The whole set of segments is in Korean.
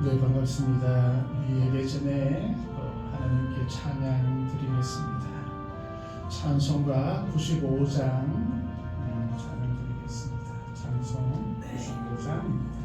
네, 반갑습니다. 우리 예배 전에 하나님께 찬양 드리겠습니다. 찬송가 95장 찬양 드리겠습니다. 찬송 95장입니다.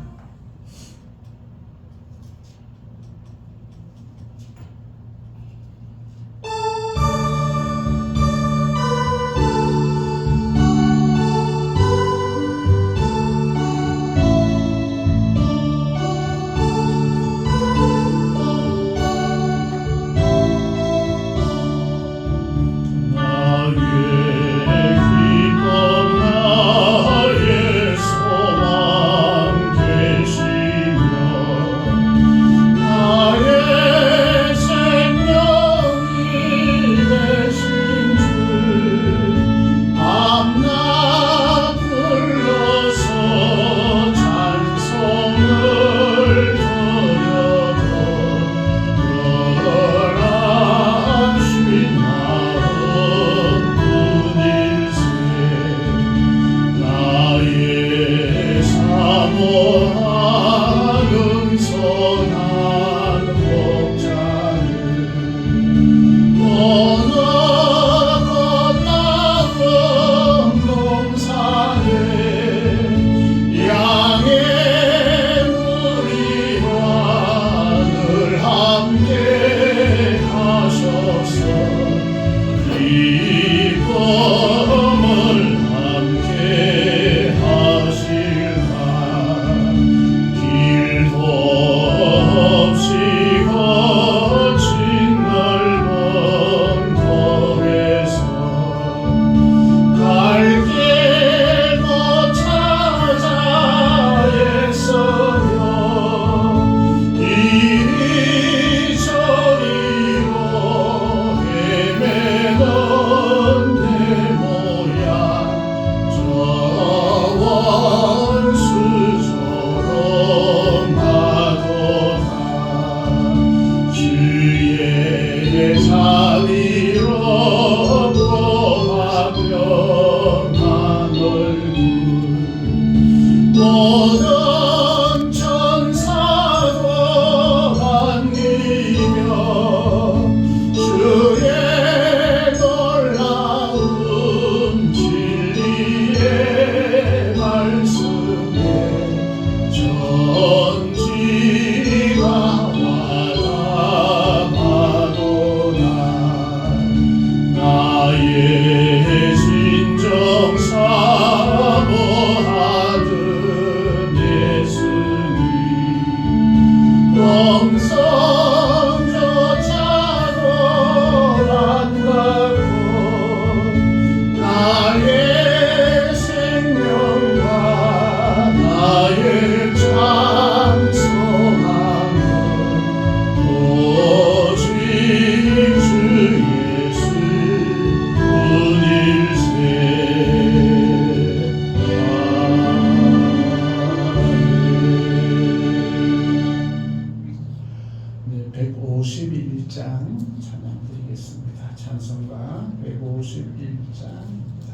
찬송가 151장입니다.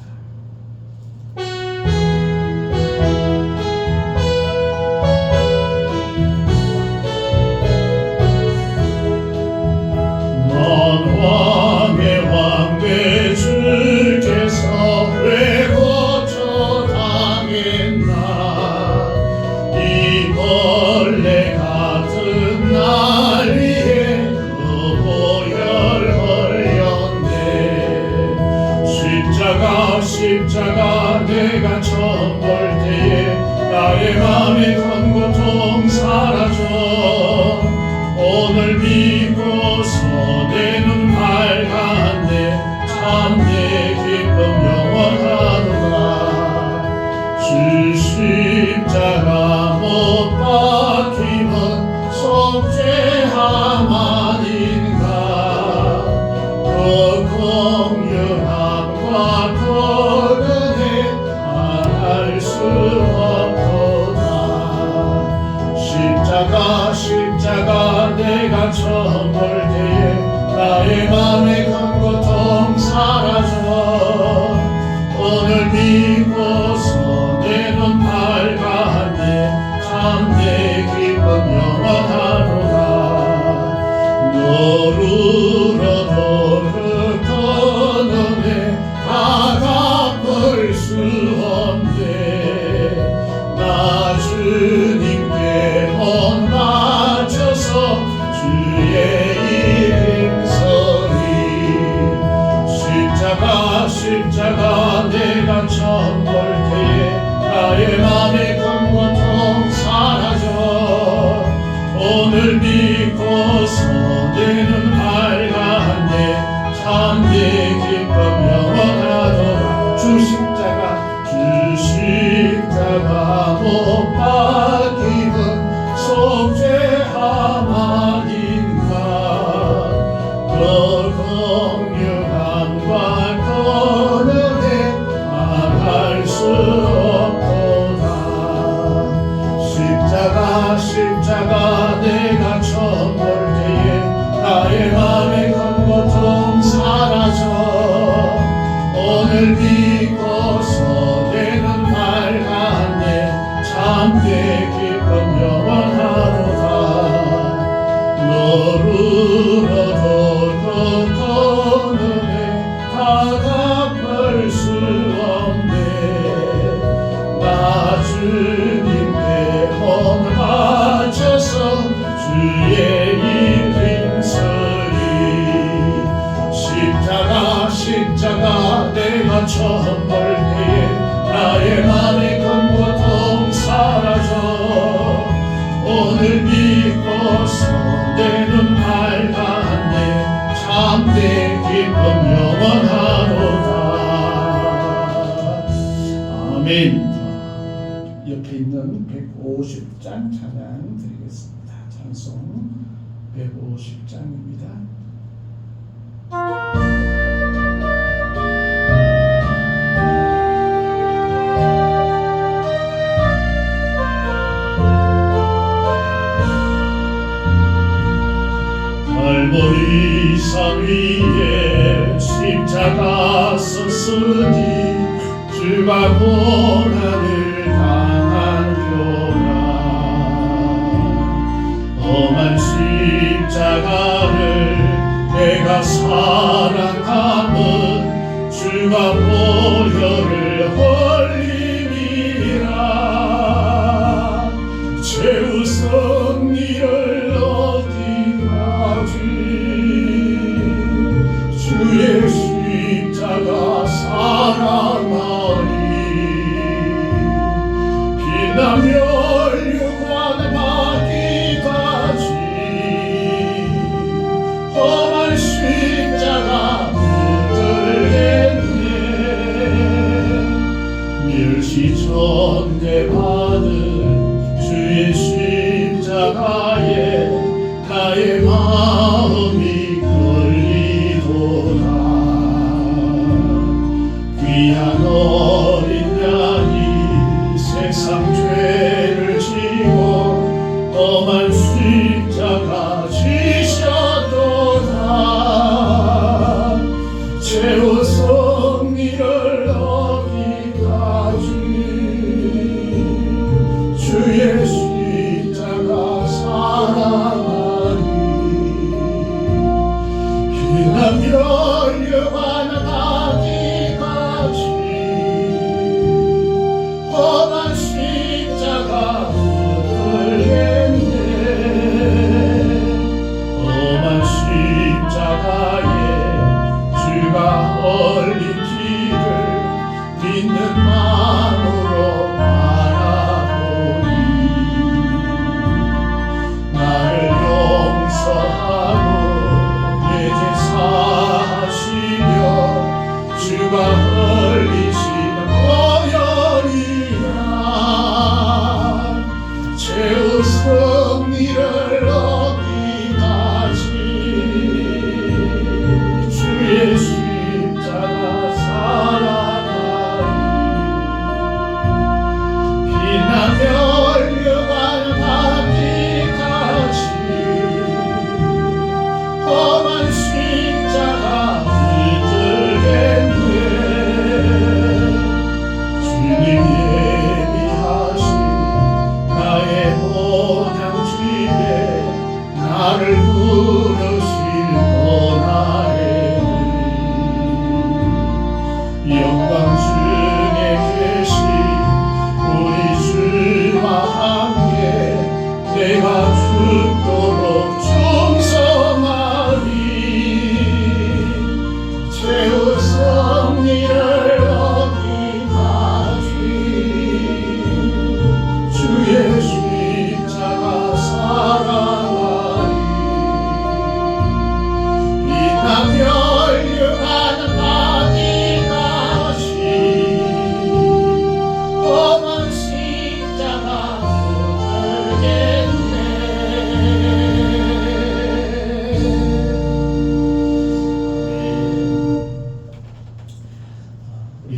십자가 내가 처음 볼 때에 나의 맘에 큰 고통 사라져 오늘 믿고서 내 눈 밝았네 참 내 기쁨 영원하도다 주 십자가 못 박힘은 속죄함 아닌가 그 공연함과 십자가 내가 처음 볼 때에 나의 맘에 큰 고통 사라져 오늘 믿고서 내 눈 밝았네 수 없네. 나 주님께 혼 바쳐서 주의 일 행서리. 십자가 내가 처음 볼 때에 나의 맘의 큰 고통 사라져. 오늘 믿고서 내 눈 밝았네. 참된 기쁨 영원하도다. 주 십자가 못 박힘은 속죄함 아닌가. 그 긍휼함과 그 은혜 말할 수 없도다. 십자가 내가 처음 볼 때에 나의 맘의 큰 고통 사라져. 오늘 믿고서 내 눈 밝았네. 참된 기쁨 영원하도다. 너로도 그 은혜 다 갚을 수 없네. 나 주님께 몸을 바쳐서 주의 일 행서리. 십자가 내가 처음 볼 때에 나의 맘의 큰 고통 사라져. 오늘 믿고서 내 눈 밝았네. 참된 기쁨 영원하도다. 아멘. 옆에 있는 150장 찬양 드리겠습니다. 찬송 150장입니다. 갈보리 산 위에 십자가 섰으니 주가 고난을 당하려라. 험한 십자가를 내가 사랑함은 주가 보혈을 흘림이라. 최후 승리를 얻기까지 주의 십자가 사랑하리. 빛나며 혈관 받기까지 험한 십자가 붙들겠네. 멸시 전대받은 주의 십자가에 나의 마음이 끌리도다. 귀한 어린 양이 세상 죄를 지고 험한 십자가 지셨도다. 최후 승리를 얻기까지 주의 십자가 사랑하리. 빛나며 열려가기까지 험한 십자가 붙들겠네. 험한 십자가에 주가 흘린 피를 믿는 마음으로 바라보니 나를 용서하고 내 죄 사하시며 주가 흘리신 보혈이라. 최후 승리를 얻기까지 주의 십자가 사랑하리.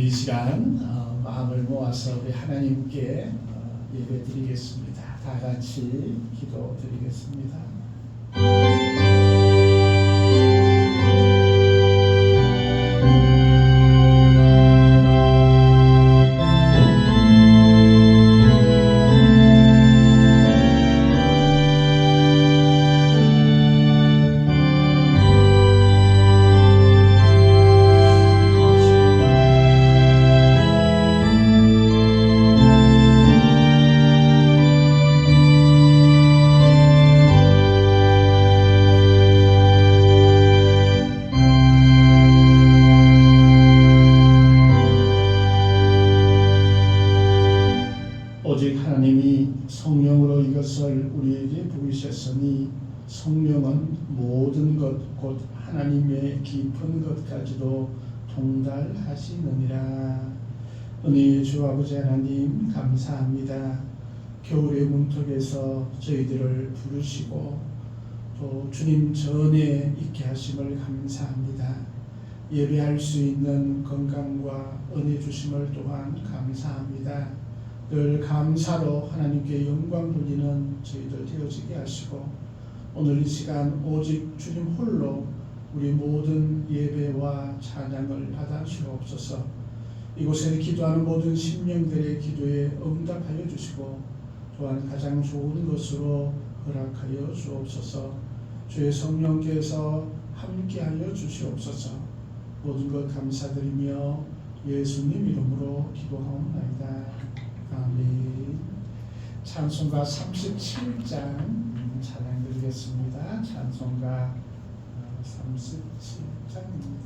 우리 이 시간 마음을 모아서 우리 하나님께 예배드리겠습니다. 다 같이 기도드리겠습니다. 오직 하나님이 성령으로 이것을 우리에게 보이셨으니 성령은 모든 것 곧 하나님의 깊은 것까지도 통달하시느니라. 은혜의 주 아버지 하나님 감사합니다. 겨울의 문턱에서 저희들을 부르시고 또 주님 전에 있게 하심을 감사합니다. 예배할 수 있는 건강과 은혜 주심을 또한 감사합니다. 늘 감사로 하나님께 영광 돌리는 저희들 되어지게 하시고 오늘 이 시간 오직 주님 홀로 우리 모든 예배와 찬양을 받아 주옵소서. 이곳에 기도하는 모든 심령들의 기도에 응답하여 주시고 또한 가장 좋은 것으로 허락하여 주옵소서. 주의 성령께서 함께하여 주시옵소서. 모든 것 감사드리며 예수님 이름으로 기도하옵나이다. 아멘. 찬송가 37장 찬양 드리겠습니다. 찬송가 37장입니다.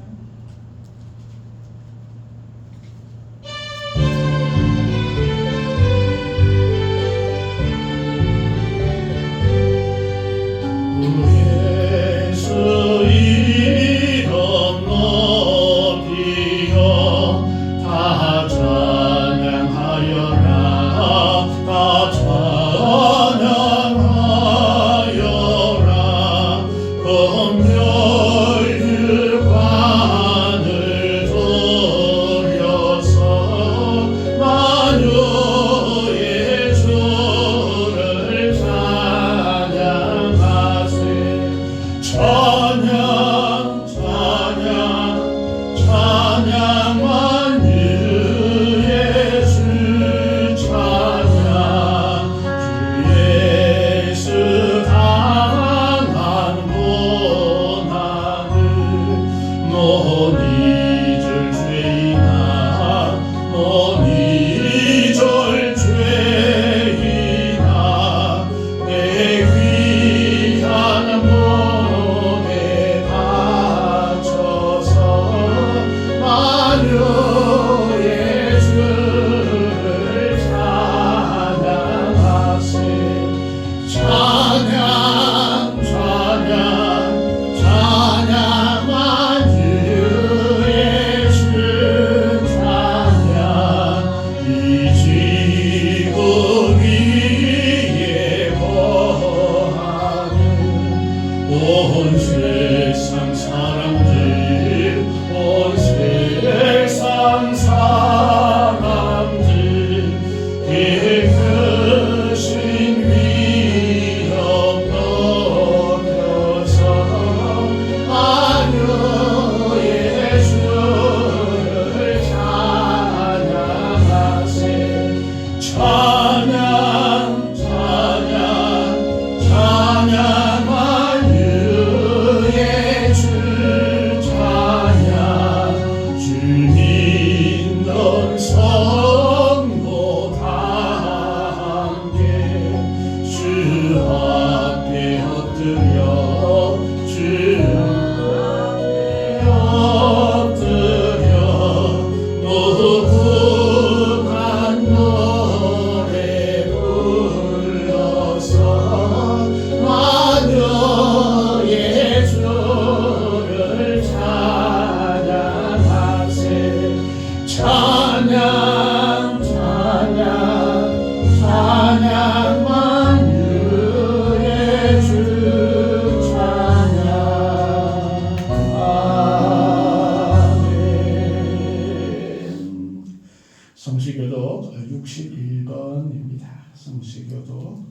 성시교독 61번입니다. 성시교독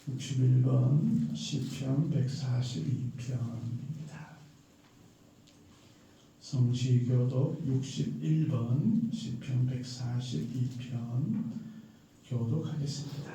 61번 시편 142편입니다. 성시교독 61번 시편 142편 교독하겠습니다.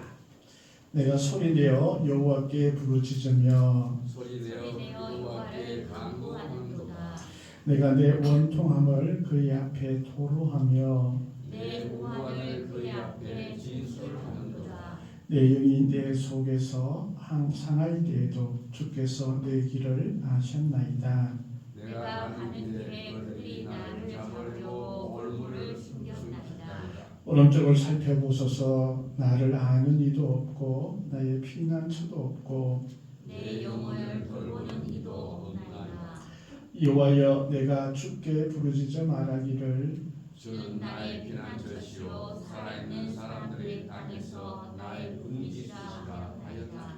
내가 소리내어 여호와께 부르짖으며 소리내어 여호와께 간구하는도다. 내가 내 원통함을 그의 앞에 토로하며 내 고난을 그의 앞에 진술하는도다. 내 영이 내 속에서 상할 때에도 주께서 내 길을 아셨나이다. 내가 가는 길에 그들이 나를 잡으려고 올무를 숨겼나이다. 오른쪽을 살펴보소서. 나를 아는 이도 없고 나의 피난처도 없고 내 영혼을 돌보는 이도 없나이다. 여호와여, 내가 주께 부르짖어 말하기를 주는 나의 피난처시요 살아있는 사람들의 땅에서 나의 군기시라 하였다.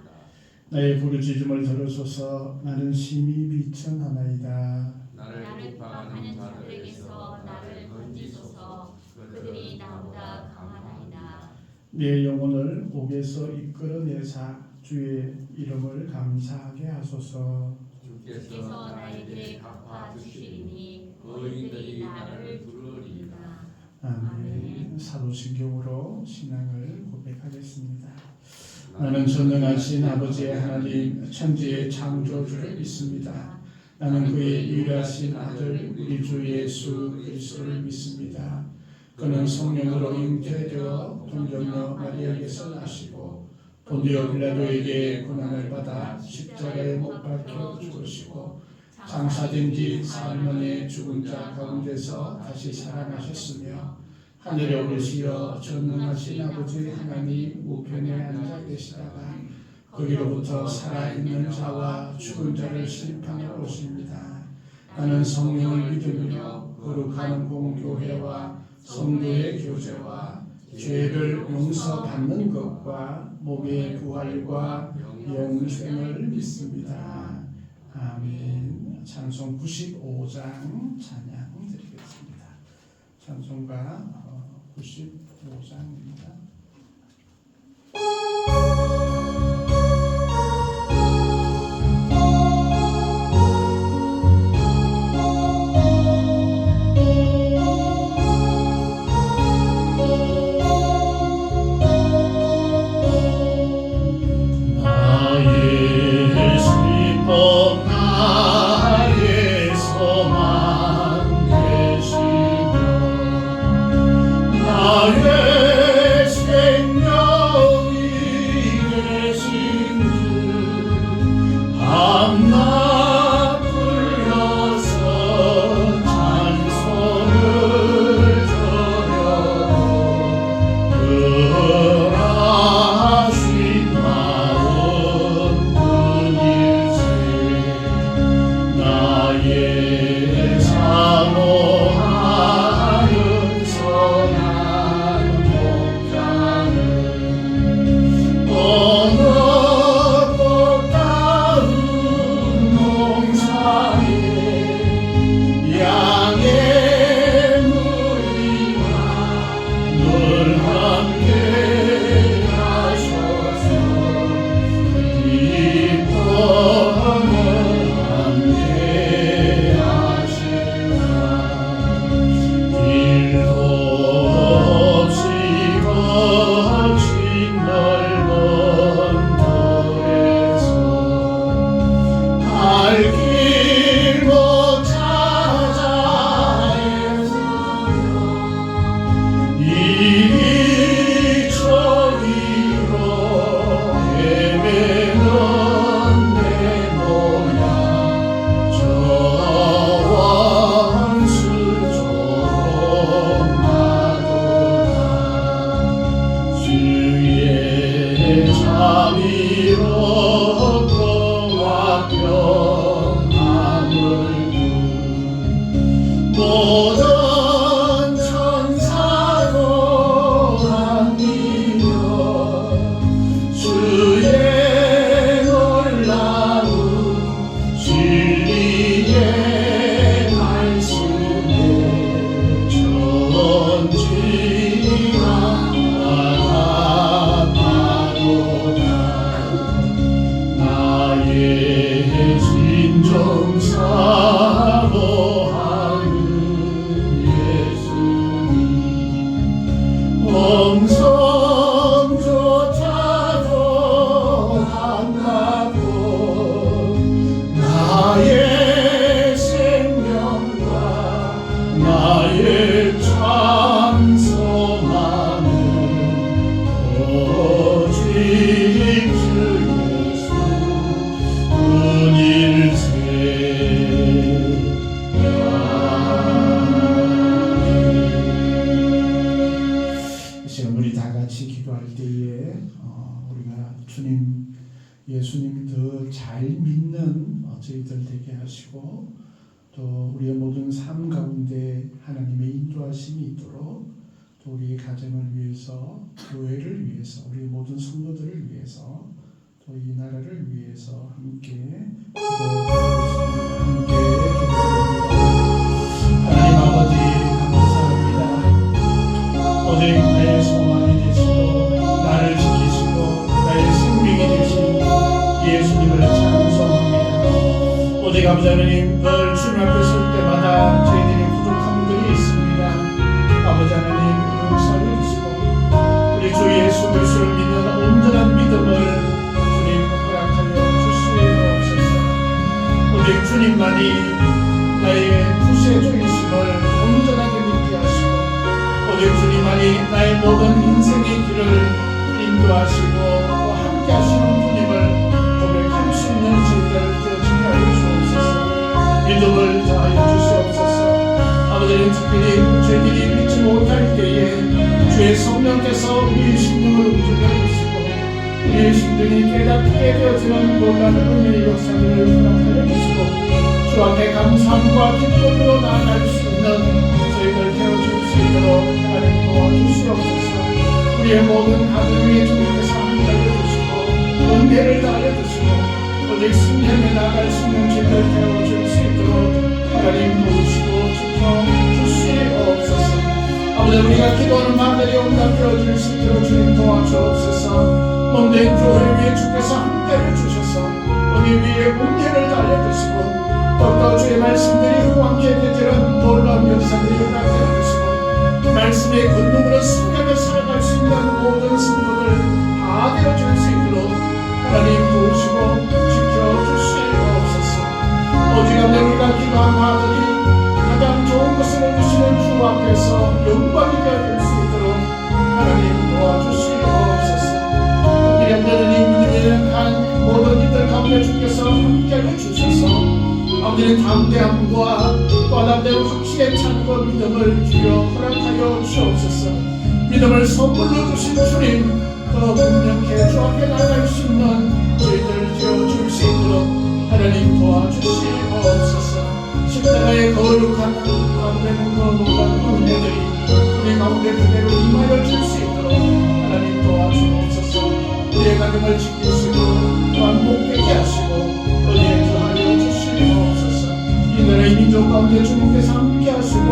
나의 부르짖음을 들으소서. 나는 심히 비천하나이다. 나를 구박하는 자들에게서 나를 건지소서. 그들이 나보다 강하나이다. 내 영혼을 옥에서 이끌어내사 주의 이름을 감사하게 하소서. 주께서 나에게 갚아 주시리니 의인들이 나를 부르리이다. 아멘. 사도신경으로 신앙을 고백하겠습니다. 나는 전능하신 아버지의 하나님 천지의 창조주를 믿습니다. 나는 그의 유일하신 아들 우리 주 예수 그리스도를 믿습니다. 그는 성령으로 잉태되어 동정녀 마리아에게서 나시고 본디오 빌라도에게 고난을 받아 십자가에 못 박혀 죽으시고 장사된 지 사흘 만에 죽은 자 가운데서 다시 살아나셨으며 하늘에 오르시어 전능하신 아버지 하나님 우편에 앉아 계시다가 거기로부터 살아있는 자와 죽은 자를 심판하러 오십니다. 나는 성령을 믿으며 거룩한 공교회와 성도의 교제와 죄를 용서받는 것과 몸의 부활과 영생을 믿습니다. 아멘. 찬송 95장 찬양 드리겠습니다. 찬송가 95장입니다. 기도할 때에 우리가 예수님 더 잘 믿는 저희들 되게 하시고 또 우리의 모든 삶 가운데 하나님의 인도하심이 있도록 또 우리의 가정을 위해서, 교회를 위해서, 우리 모든 성도들을 위해서, 또 이 나라를 위해서 함께 기도하겠습니다. 함께 기도드립니다. 하나님 아버지 감사합니다. 오직 나의 소망이 되시고 나를 지키시고 나의 생명이 되신 예수님을 찬송합니다. 오직 아버지 하나님 늘 주님 앞에 설 때마다 저희들이 부족함들이 있습니다. 아버지 하나님 용서해 주시고 우리 주 예수 그리스도를 믿는 온전한 믿음을 주님 허락하여 주시옵소서. 오직 주님만이 나의 구세주이심을 온전하게 믿게 하시고 오직 주님만이 나의 모든 인생의 길을 인도하시고 함께 하시는 주님을 고백할 수 있는 저희들 되어지게 하여 주옵소서. 믿음을 더하여 주시옵소서. 아버지는 특별히 저희들이 믿지 못할 때에 주의 성령께서 우리의 심령을 움직여 주시고 우리의 심령이 깨닫게 되어지는 놀라운 은혜의 역사를 허락하여 주시고 주 앞에 감사함과 기쁨으로 나아갈 수 있는 저희들 되어줄 수 있도록 하나님 도와주시옵소서. 우리의 모든 가정 위에 주님께서 함께하여 주시고 은혜를 다하여 주시고 오직 승리하며 나아갈 수 있는 저희들 되어줄 수 있도록 하나님 도우시고 주시옵소서. 아버지 우리가 기도하는 마음들이 응답되어질 수 있도록 주님 도와주옵소서. 몸된 교회 위에 주께서 함께하여 주셔서 우리 위에 은혜를 달려주시고 더욱더 주의 말씀들이 후함께 되지는 놀라운 역사들이 허락되어 주시고 말씀의 권능으로 승리하며 살아갈 수 있는 모든 성도들 다 되어줄 수 있도록 하나님 도우시고 지켜주시옵소서. 오직 우리가 기도한 바들이 가장 좋은 것을 얻으시는 주 앞에서 영광이 되어질 수 있도록 하나님 도와주시옵소서. 특별히 오늘은 이 믿음에 한 모든 이들 가운데 주께서 함께하여 주셔서 아버지는 담대함과 또 담대한 확신에 찬과 믿음을 주여 허락하여 주옵소서. 믿음을 선물로 주신 주님 더 분명히 주 앞에 나갈 수 있는 저희들 되어줄 수 있도록 하나님 도와주시옵소서. 십자가의 거룩한 가운데는 그 놀라운 은혜들이 우리 가운데 그대로 임하여 줄 수 있도록 하나님 도와주옵소서. 우리의 가정을 지키시고 또한 복되게 하시고 은혜에 더하여 주시옵소서. 이 나라의 민족 가운데 주님께서 함께 하시고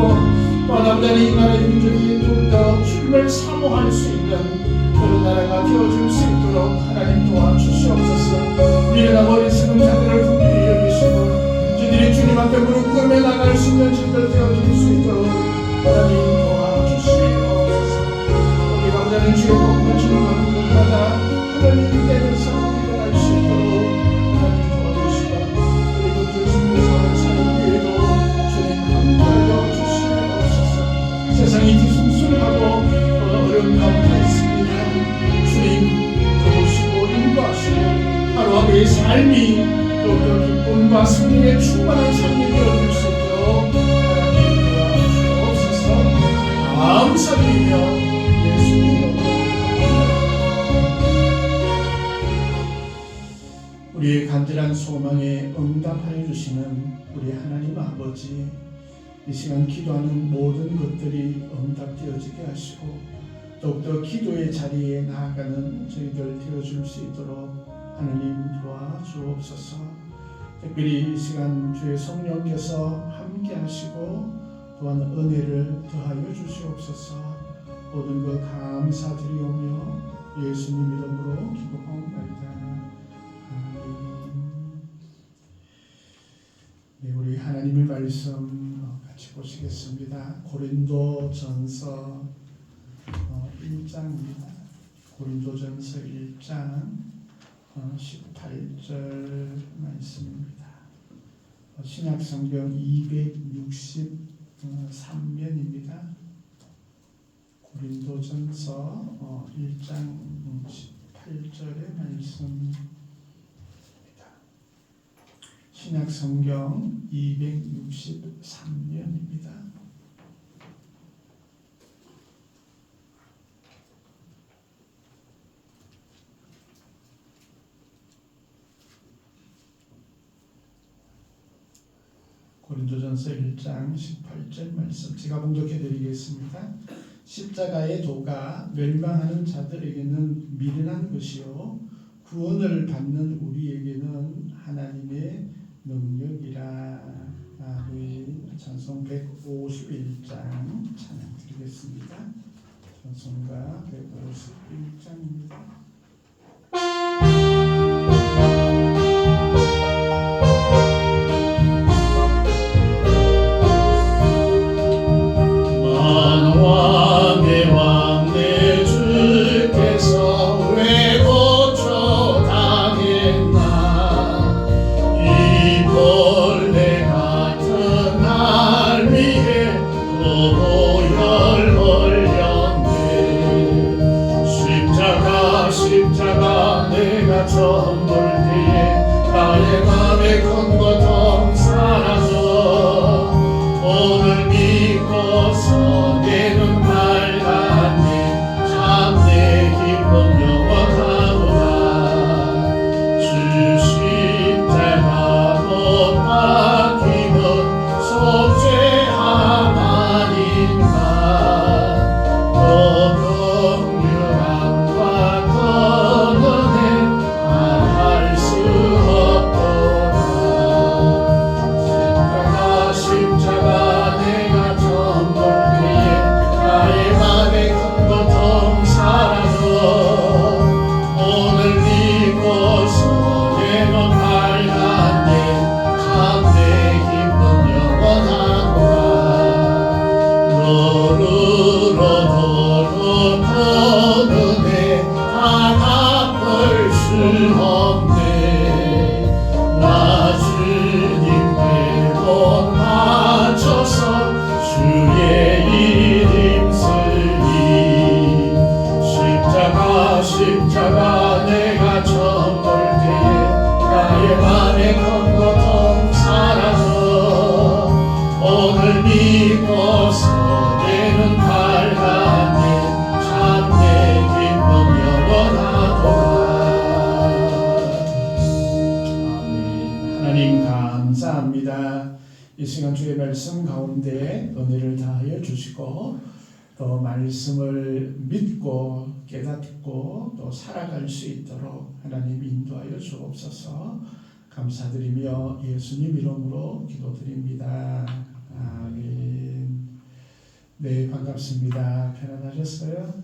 또한 이 나라의 민족이 더욱더 주님을 사모할 수 있는 그런 나라가 되어줄 수 있도록 하나님 도와주시옵소서. 우리의 어리석은 자들을 긍휼히 여기시고 저들이 주님 앞에 무릎 꿇으며 나갈 수 있는 저들 되어줄 수 있도록 하나님 도와주시옵소서. 우리 감자는 주의 복음을 증거하는 곳마다 하나님 때에서 일어날 수 있도록 하나님 도와주시고 그리고 주님께서 사는 위에도 주님 함께하여 주시옵소서. 세상이 뒤숭숭하고 어려운 가운데 있습니다. 주님 도우시고 인도하시고 하루하루의 삶이 또 그 기쁨과 승리의 충만한 삶이 되어줄 수 있도록 하나님 도와주옵소서. 감사드리며 예수님 이름으로 우리의 간절한 소망에 응답하여 주시는 우리 하나님 아버지, 이 시간 기도하는 모든 것들이 응답되어지게 하시고 더욱더 기도의 자리에 나아가는 저희들 되어줄 수 있도록 하나님 도와주옵소서. 특별히 이 시간 주의 성령께서 함께 하시고 또한 은혜를 더하여 주시옵소서. 모든 것 감사드리오며 예수님 이름으로 기도하옵나이다. 아멘. 네, 우리 하나님의 말씀 같이 보시겠습니다. 고린도전서 1장입니다. 고린도전서 1장 18절 말씀입니다. 신약성경 263면입니다. 고린도전서 1장 18절의 말씀입니다. 신약성경 263면입니다. 고린도전서 1장 18절 말씀 제가 봉독해 드리겠습니다. 십자가의 도가 멸망하는 자들에게는 미련한 것이요 구원을 받는 우리에게는 하나님의 능력이라. 아멘. 찬송 151장 찬양 드리겠습니다. 찬송가 151장입니다. 십자가 내가 처음 볼 때에 나의 맘에 건 고통 사라져 오늘 믿고서 내 눈 밝았네 참내 기쁨 영원하구나 주 십자가 못 박히면 속죄함 아닌가 십자가 내가 처음 볼 때에 나의 맘에 건 고통 사라져 오늘 믿고서 내 눈 밝았네 참내 기쁨 영원하도다. 아멘. 하나님 감사합니다. 이 시간 주의 말씀 가운데 은혜를 다하여 주시고 또 말씀을 믿고 깨닫고 또 살아갈 수 있도록 하나님 인도하여 주옵소서. 감사드리며 예수님 이름으로 기도드립니다. 아멘. 네, 반갑습니다. 편안하셨어요?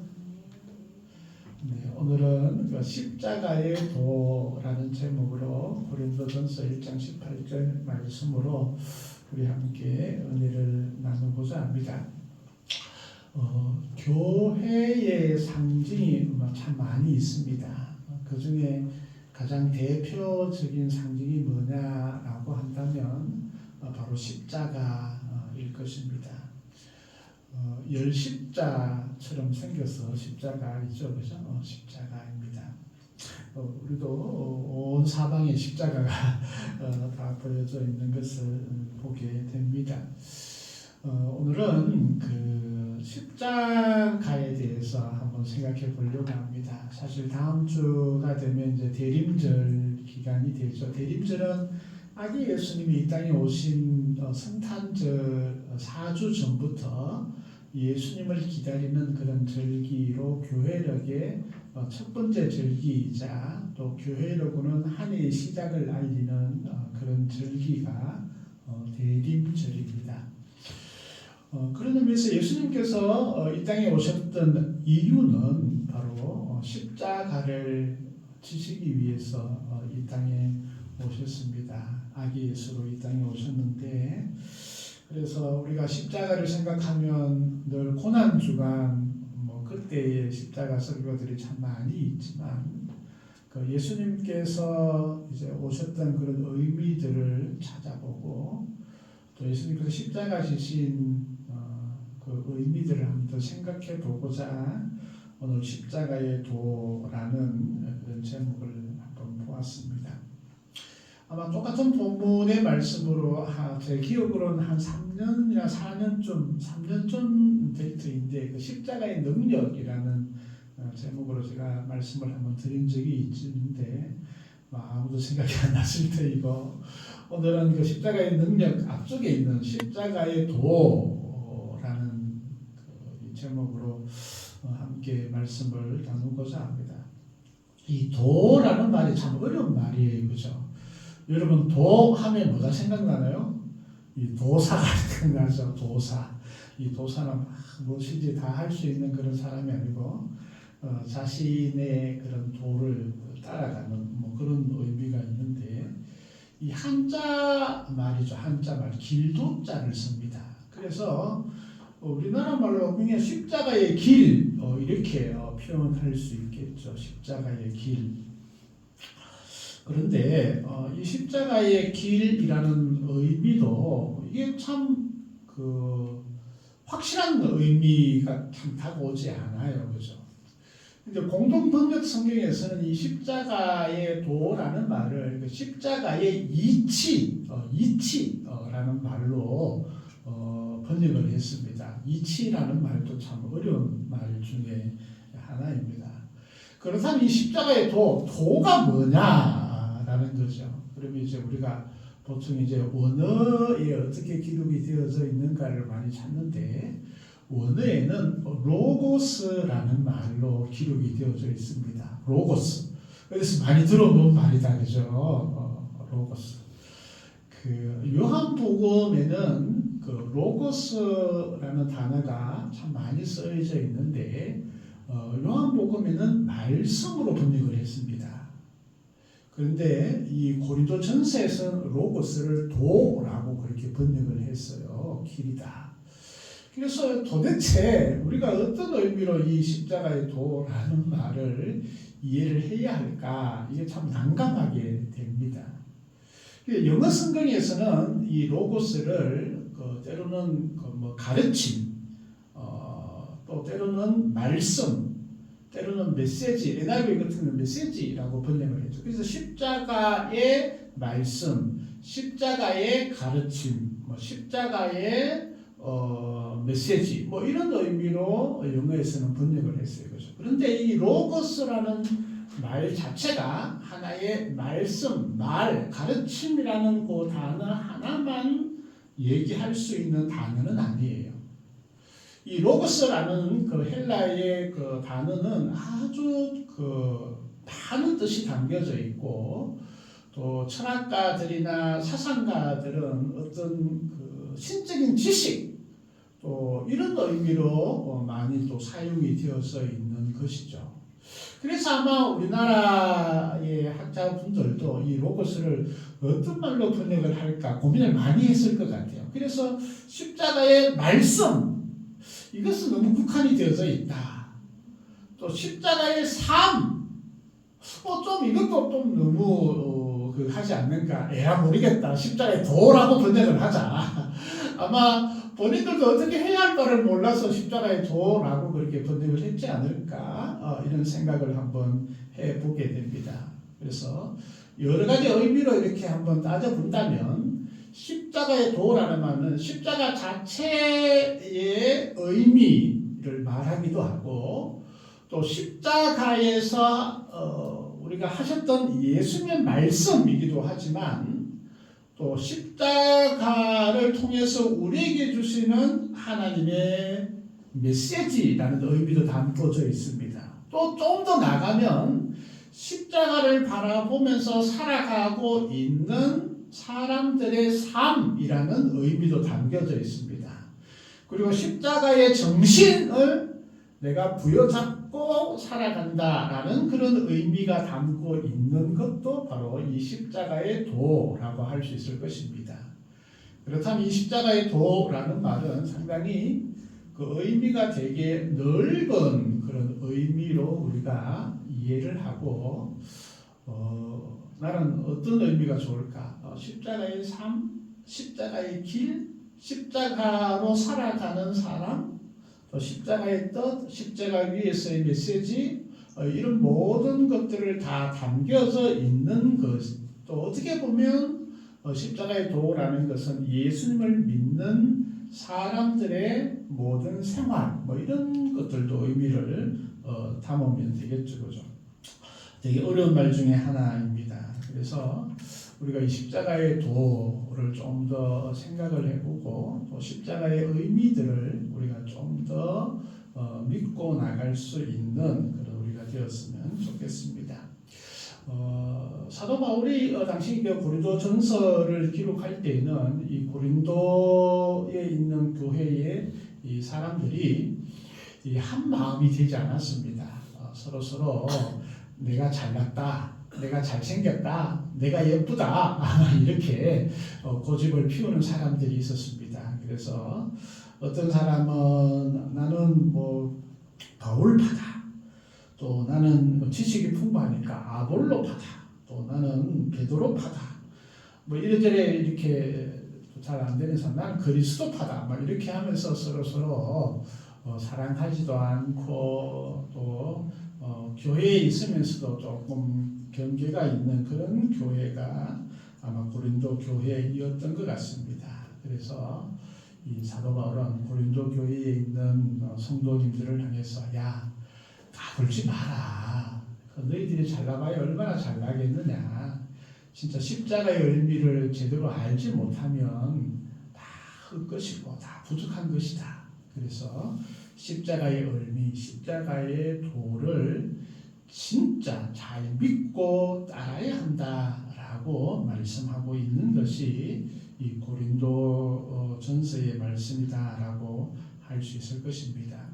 네, 오늘은 그 십자가의 도라는 제목으로 고린도전서 1장 18절 말씀으로 우리 함께 은혜를 나누고자 합니다. 교회의 상징이 참 많이 있습니다. 그 중에 가장 대표적인 상징이 뭐냐라고 한다면 바로 십자가일 것입니다. 열십자처럼 생겨서 십자가이죠, 그죠? 십자가입니다. 우리도 온 사방에 십자가가 다 보여져 있는 것을 보게 됩니다. 오늘은 그 십자가에 대해서 한번 생각해 보려고 합니다. 사실 다음 주가 되면 이제 대림절 기간이 되죠. 대림절은 아기 예수님이 이 땅에 오신 성탄절 4주 전부터 예수님을 기다리는 그런 절기로 교회력의 첫 번째 절기이자 또 교회력으로는 한 해의 시작을 알리는 그런 절기가 대림절입니다. 그런 의미에서 예수님께서 이 땅에 오셨던 이유는 바로 십자가를 지시기 위해서 이 땅에 오셨습니다. 아기 예수로 이 땅에 오셨는데 그래서 우리가 십자가를 생각하면 늘 고난주간 그때의 십자가 설교들이 참 많이 있지만 그 예수님께서 이제 오셨던 그런 의미들을 찾아보고 또 예수님께서 십자가 지신 그 의미들을 한번 더 생각해 보고자 오늘 십자가의 도라는 그런 제목을 한번 보았습니다. 아마 똑같은 본문의 말씀으로 제 기억으로는 한 3년이나 3년쯤 데이트인데 그 십자가의 능력이라는 제목으로 제가 말씀을 한번 드린 적이 있는데 아무도 생각이 안 났을 테이고 오늘은 그 십자가의 능력 앞쪽에 있는 십자가의 도라는 그 제목으로 함께 말씀을 나누고자 합니다. 이 도라는 말이 참 어려운 말이에요, 그죠? 여러분 도 하면 뭐가 생각나나요? 이 도사가 생각나죠. 도사. 이 도사는 무엇이지 다 할 수 있는 그런 사람이 아니고 자신의 그런 도를 따라가는 뭐 그런 의미가 있는데 이 한자 말이죠. 한자 말 길도자를 씁니다. 그래서 우리나라 말로 그냥 십자가의 길 이렇게 표현할 수 있겠죠. 십자가의 길. 그런데 이 십자가의 길이라는 의미도 이게 참 확실한 의미가 참 다가오지 않아요, 그죠? 근데 공동 번역 성경에서는 이 십자가의 도라는 말을 십자가의 이치라는 말로 번역을 했습니다. 이치라는 말도 참 어려운 말 중에 하나입니다. 그렇다면 이 십자가의 도가 뭐냐라는 거죠. 그러면 이제 우리가 보통 이제 원어에 어떻게 기록이 되어져 있는가를 많이 찾는데 원어에는 로고스라는 말로 기록이 되어져 있습니다. 로고스. 그래서 많이 들어본 말이다, 그죠? 로고스. 그 요한복음에는 그 로고스라는 단어가 참 많이 쓰여져 있는데 요한복음에는 말씀으로 번역을 했습니다. 그런데 이 고린도 전서에서는 로고스를 도라고 그렇게 번역을 했어요. 길이다. 그래서 도대체 우리가 어떤 의미로 이 십자가의 도라는 말을 이해를 해야 할까? 이게 참 난감하게 됩니다. 영어 성경에서는 이 로고스를 때로는 뭐 가르침, 또 때로는 말씀, 때로는 메시지, NIV 같은 경우는 메시지라고 번역을 했죠. 그래서 십자가의 말씀, 십자가의 가르침, 뭐 십자가의 메시지, 뭐 이런 의미로 영어에서는 번역을 했어요. 그죠? 그런데 이 로고스라는 말 자체가 하나의 말씀, 말, 가르침이라는 그 단어 하나만 얘기할 수 있는 단어는 아니에요. 이 로고스라는 그 헬라의 그 단어는 아주 많은 뜻이 담겨져 있고 또 철학가들이나 사상가들은 어떤 신적인 지식 또 이런 의미로 많이 또 사용이 되어서 있는 것이죠. 그래서 아마 우리나라의 학자분들도 이 로고스를 어떤 말로 번역을 할까 고민을 많이 했을 것 같아요. 그래서 십자가의 말씀 이것은 너무 국한이 되어져 있다. 또 십자가의 삶 좀 이것도 좀 너무 하지 않는가. 에라 모르겠다. 십자가의 도라고 번역을 하자. 아마 본인들도 어떻게 해야 할까를 몰라서 십자가의 도라고 그렇게 번역을 했지 않을까 이런 생각을 한번 해보게 됩니다. 그래서 여러 가지 의미로 이렇게 한번 따져본다면 십자가의 도라는 말은 십자가 자체의 의미를 말하기도 하고 또 십자가에서 우리가 하셨던 예수님의 말씀이기도 하지만 또 십자가를 통해서 우리에게 주시는 하나님의 메시지라는 의미도 담겨져 있습니다. 또 좀 더 나가면 십자가를 바라보면서 살아가고 있는 사람들의 삶이라는 의미도 담겨져 있습니다. 그리고 십자가의 정신을 내가 부여잡고 살아간다라는 그런 의미가 담고 있는 것도 바로 이 십자가의 도라고 할 수 있을 것입니다. 그렇다면 이 십자가의 도라는 말은 상당히 그 의미가 되게 넓은 그런 의미로 우리가 이해를 하고 나는 어떤 의미가 좋을까? 십자가의 삶, 십자가의 길, 십자가로 살아가는 사람, 또 십자가의 뜻, 십자가 위에서의 메시지 이런 모든 것들을 다 담겨져 있는 것. 또 어떻게 보면 십자가의 도라는 것은 예수님을 믿는 사람들의 모든 생활 뭐 이런 것들도 의미를 담으면 되겠죠, 그죠? 되게 어려운 말 중에 하나입니다. 그래서 우리가 이 십자가의 도를 좀 더 생각을 해보고 또 십자가의 의미들을 우리가 좀 더 믿고 나갈 수 있는 그런 우리가 되었으면 좋겠습니다. 사도 바울이 당시 고린도 전서를 기록할 때에는 이 고린도에 있는 교회의 이 사람들이 이 한 마음이 되지 않았습니다. 서로 내가 잘났다, 내가 잘생겼다, 내가 예쁘다 이렇게 고집을 피우는 사람들이 있었습니다. 그래서 어떤 사람은 나는 뭐 바울파다, 또 나는 지식이 풍부하니까 아볼로파다, 또 나는 베드로파다, 뭐 이래저래 이렇게 잘 안 되는 사람 나는 그리스도파다, 막 이렇게 하면서 서로 사랑하지도 않고 또 교회에 있으면서도 조금 경계가 있는 그런 교회가 아마 고린도 교회이었던 것 같습니다. 그래서 이 사도 바울은 고린도 교회에 있는 성도님들을 향해서 야, 가불지 마라. 너희들이 잘나봐야 얼마나 잘나겠느냐. 진짜 십자가의 의미를 제대로 알지 못하면 다 헛것이고 다 부족한 것이다. 그래서 십자가의 의미, 십자가의 도를 진짜 잘 믿고 따라야 한다라고 말씀하고 있는 것이 이 고린도 전서의 말씀이다라고 할 수 있을 것입니다.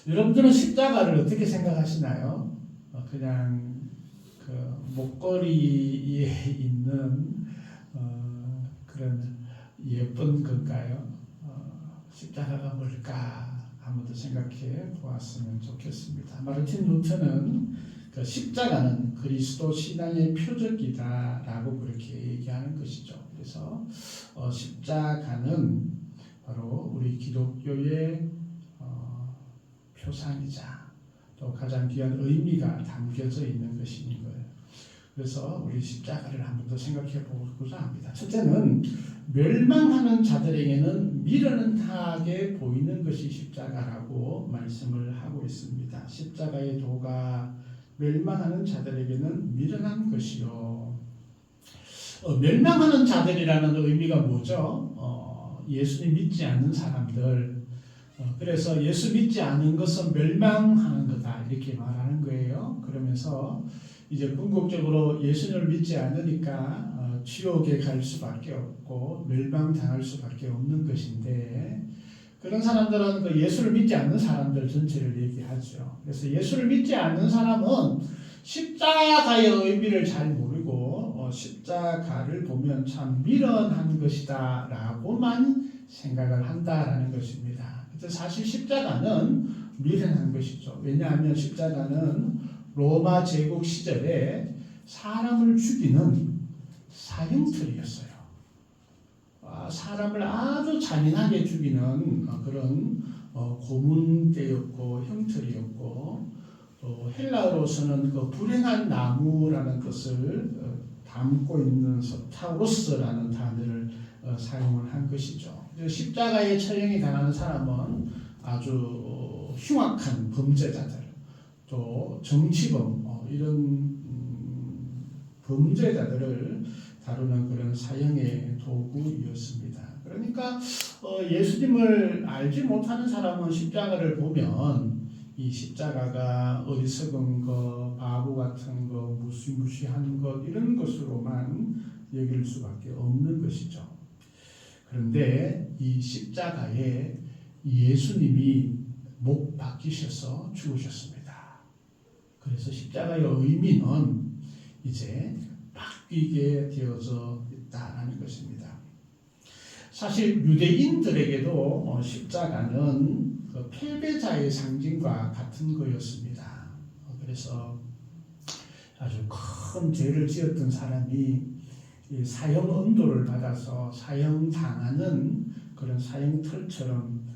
여러분들은 십자가를 어떻게 생각하시나요? 그냥 그 목걸이에 있는 그런 예쁜 건가요? 십자가가 뭘까 한번 더 생각해 보았으면 좋겠습니다. 마르틴 루터는 그 십자가는 그리스도 신앙의 표적이다라고 그렇게 얘기하는 것이죠. 그래서 십자가는 바로 우리 기독교의 표상이자 또 가장 귀한 의미가 담겨져 있는 것인 거예요. 그래서 우리 십자가를 한 번 더 생각해 보고자 합니다. 첫째는 멸망하는 자들에게는 미련하게 보이는 것이 십자가라고 말씀을 하고 있습니다. 십자가의 도가 멸망하는 자들에게는 미련한 것이요. 멸망하는 자들이라는 의미가 뭐죠? 예수님 믿지 않는 사람들. 그래서 예수 믿지 않는 것은 멸망하는 거다 이렇게 말하는 거예요. 그러면서 이제 궁극적으로 예수님을 믿지 않으니까 지옥에 갈 수밖에 없고 멸망당할 수밖에 없는 것인데 그런 사람들은 그 예수를 믿지 않는 사람들 전체를 얘기하죠. 그래서 예수를 믿지 않는 사람은 십자가의 의미를 잘 모르고 십자가를 보면 참 미련한 것이다 라고만 생각을 한다라는 것입니다. 그래서 사실 십자가는 미련한 것이죠. 왜냐하면 십자가는 로마 제국 시절에 사람을 죽이는 사형틀이었어요. 사람을 아주 잔인하게 죽이는 그런 고문대였고 형틀이었고 또 헬라어로서는 그 불행한 나무라는 것을 담고 있는 타우로스라는 단어를 사용을 한 것이죠. 십자가에 처형이 당하는 사람은 아주 흉악한 범죄자들 또 정치범 이런 범죄자들을 다루는 그런 사형의 도구였습니다. 그러니까 예수님을 알지 못하는 사람은 십자가를 보면 이 십자가가 어리석은 것, 바보 같은 것, 무시무시한 것 이런 것으로만 여길 수밖에 없는 것이죠. 그런데 이 십자가에 예수님이 못 박히셔서 죽으셨습니다. 그래서 십자가의 의미는 이제 바뀌게 되어져 있다는 것입니다. 사실 유대인들에게도 십자가는 그 패배자의 상징과 같은 거였습니다. 그래서 아주 큰 죄를 지었던 사람이 사형 언도를 받아서 사형당하는 그런 사형털처럼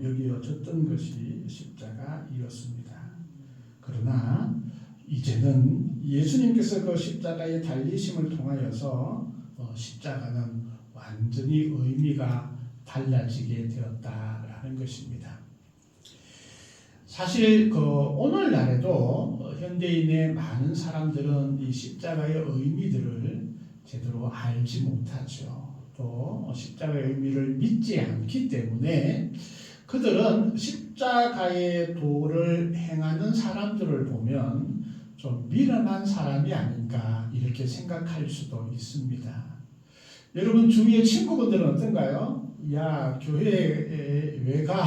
여겨졌던 것이 십자가이었습니다. 그러나 이제는 예수님께서 그 십자가의 달리심을 통하여서 십자가는 완전히 의미가 달라지게 되었다라는 것입니다. 사실 그 오늘날에도 현대인의 많은 사람들은 이 십자가의 의미들을 제대로 알지 못하죠. 또 십자가의 의미를 믿지 않기 때문에 그들은 십자가의 도를 행하는 사람들을 보면 좀 미련한 사람이 아닌가 이렇게 생각할 수도 있습니다. 여러분 주위의 친구분들은 어떤가요? 야, 교회에 왜 가?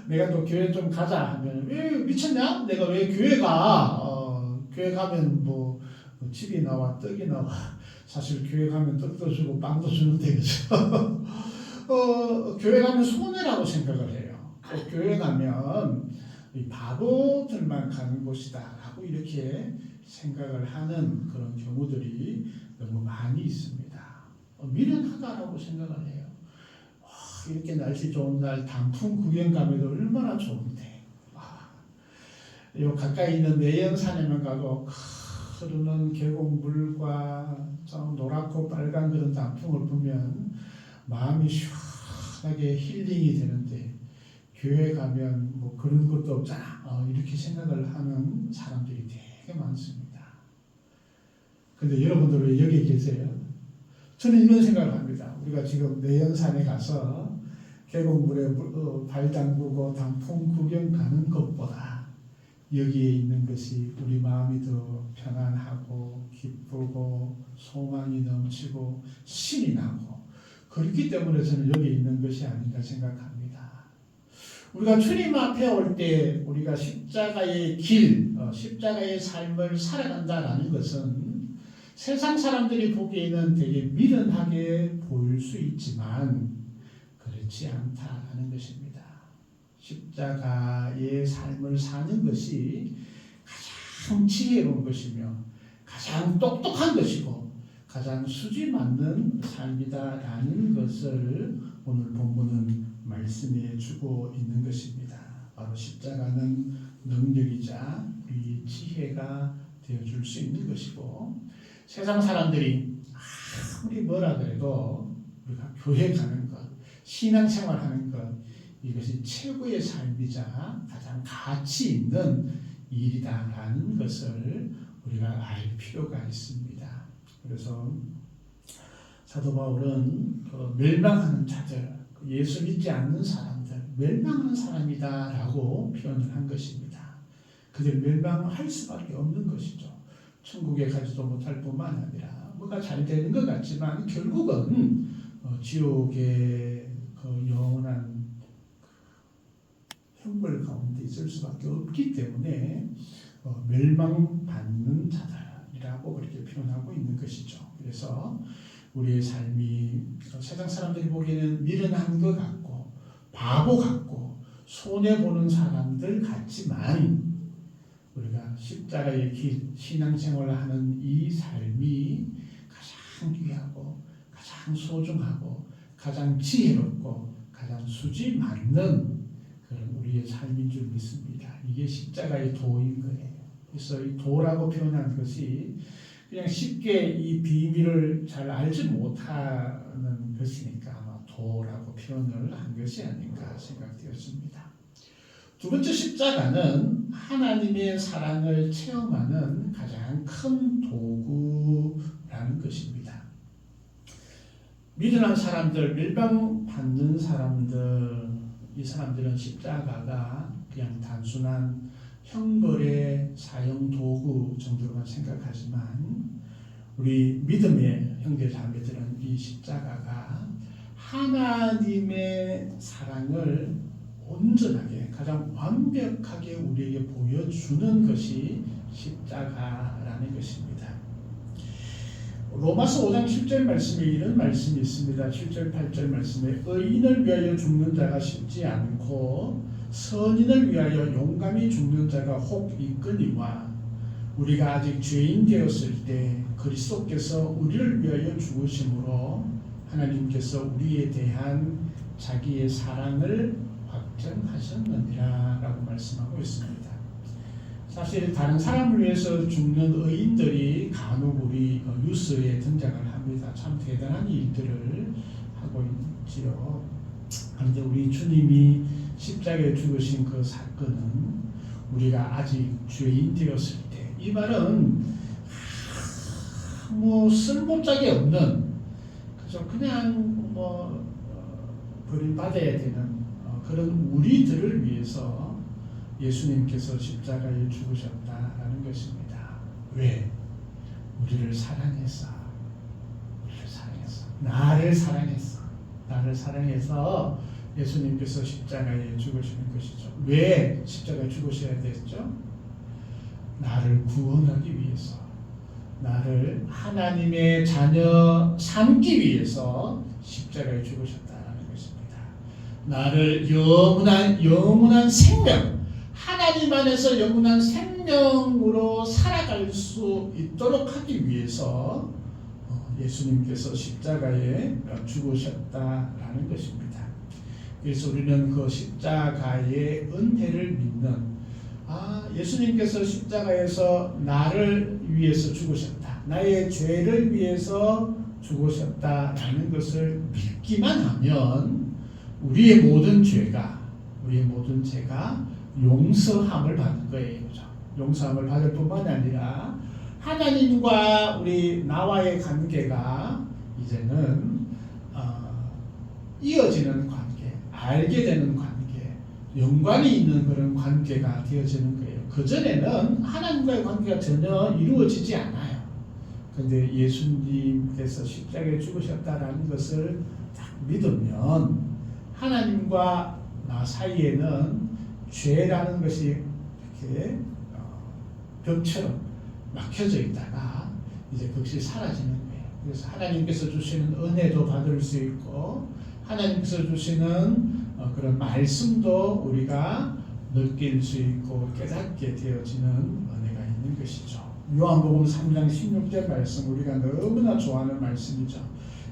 내가 또 교회 좀 가자 하면 왜 미쳤냐? 내가 왜 교회 가? 교회 가면 뭐 집이 나와 떡이 나와. 사실 교회 가면 떡도 주고 빵도 주는데 그죠? 교회 가면 손해라고 생각을 해요. 또 교회 가면 이 바보들만 가는 곳이다라고 이렇게 생각을 하는 그런 경우들이 너무 많이 있습니다. 미련하다라고 생각을 해요. 이렇게 날씨 좋은 날 단풍 구경 가면 얼마나 좋은데. 요 가까이 있는 내연산에만 가도 흐르는 계곡물과 노랗고 빨간 그런 단풍을 보면 마음이 시원하게 힐링이 되는데 교회 가면 뭐 그런 것도 없잖아. 이렇게 생각을 하는 사람들이 되게 많습니다. 근데 여러분들 왜 여기 계세요? 저는 이런 생각을 합니다. 우리가 지금 내연산에 가서 계곡물에 발 담그고 단풍 구경 가는 것보다 여기에 있는 것이 우리 마음이 더 편안하고 기쁘고 소망이 넘치고 신이 나고 그렇기 때문에 저는 여기 있는 것이 아닌가 생각합니다. 우리가 주님 앞에 올 때 우리가 십자가의 길, 십자가의 삶을 살아간다라는 것은 세상 사람들이 보기에는 되게 미련하게 보일 수 있지만 그렇지 않다라는 것입니다. 십자가의 삶을 사는 것이 가장 지혜로운 것이며 가장 똑똑한 것이고 가장 수지 맞는 삶이다라는 것을 오늘 본문은 말씀해 주고 있는 것입니다. 바로 십자가는 능력이자 우리 지혜가 되어줄 수 있는 것이고 세상 사람들이 아무리 뭐라 그래도 우리가 교회 가는 것, 신앙생활하는 것 이것이 최고의 삶이자 가장 가치 있는 일이다라는 것을 우리가 알 필요가 있습니다. 그래서 사도 바울은 멸망하는 자들, 예수 믿지 않는 사람들, 멸망하는 사람이다라고 표현을 한 것입니다. 그들 멸망할 수밖에 없는 것이죠. 천국에 가지도 못할 뿐만 아니라 뭐가 잘 되는 것 같지만 결국은 지옥의 그 영원한 형벌 가운데 있을 수밖에 없기 때문에 멸망받는 자들이라고 그렇게 표현하고 있는 것이죠. 그래서 우리의 삶이 세상 사람들이 보기에는 미련한 것 같고 바보 같고 손해보는 사람들 같지만 우리가 십자가의 길, 신앙생활을 하는 이 삶이 가장 귀하고 가장 소중하고 가장 지혜롭고 가장 수지 맞는 그런 우리의 삶인 줄 믿습니다. 이게 십자가의 도인 거예요. 그래서 이 도라고 표현한 것이 그냥 쉽게 이 비밀을 잘 알지 못하는 것이니까 아마 도라고 표현을 한 것이 아닌가 생각되었습니다. 두 번째 십자가는 하나님의 사랑을 체험하는 가장 큰 도구라는 것입니다. 미련한 사람들, 멸망받는 사람들, 이 사람들은 십자가가 그냥 단순한 형벌의 사용 도구 정도로만 생각하지만 우리 믿음의 형제 자매들은 이 십자가가 하나님의 사랑을 온전하게 가장 완벽하게 우리에게 보여주는 것이 십자가라는 것입니다. 로마서 5장 10절 말씀에 이런 말씀이 있습니다. 7절 8절 말씀에 의인을 위하여 죽는 자가 쉽지 않고 선인을 위하여 용감히 죽는 자가 혹 있거니와 우리가 아직 죄인 되었을 때 그리스도께서 우리를 위하여 죽으심으로 하나님께서 우리에 대한 자기의 사랑을 확증하셨느니라 라고 말씀하고 있습니다. 사실 다른 사람을 위해서 죽는 의인들이 간혹 우리 뉴스에 등장을 합니다. 참 대단한 일들을 하고 있지요. 그런데 우리 주님이 십자가에 죽으신 그 사건은 우리가 아직 죄인 되었을 때. 이 말은 아무 쓸모짝이 없는 그냥 버림받아야 되는 그런 우리들을 위해서 예수님께서 십자가에 죽으셨다라는 것입니다. 왜? 우리를 사랑했어. 나를 사랑해서 예수님께서 십자가에 죽으시는 것이죠. 왜 십자가에 죽으셔야 됐죠? 나를 구원하기 위해서, 나를 하나님의 자녀 삼기 위해서 십자가에 죽으셨다는 것입니다. 나를 영원한 생명, 하나님 안에서 영원한 생명으로 살아갈 수 있도록 하기 위해서 예수님께서 십자가에 죽으셨다라는 것입니다. 그래서 우리는 그 십자가의 은혜를 믿는 예수님께서 십자가에서 나를 위해서 죽으셨다, 나의 죄를 위해서 죽으셨다라는 것을 믿기만 하면 우리의 모든 죄가 용서함을 받는 거예요. 용서함을 받을 뿐만 아니라 하나님과 나와의 관계가 이제는 이어지는 관계, 알게 되는 관계, 연관이 있는 그런 관계가 되어지는 거예요. 그전에는 하나님과의 관계가 전혀 이루어지지 않아요. 그런데 예수님께서 십자가에 죽으셨다라는 것을 딱 믿으면 하나님과 나 사이에는 죄라는 것이 이렇게 벽처럼 막혀져 있다가 이제 그것이 사라지는 거예요. 그래서 하나님께서 주시는 은혜도 받을 수 있고 하나님께서 주시는 그런 말씀도 우리가 느낄 수 있고 깨닫게 되어지는 은혜가 있는 것이죠. 요한복음 3장 16절 말씀 우리가 너무나 좋아하는 말씀이죠.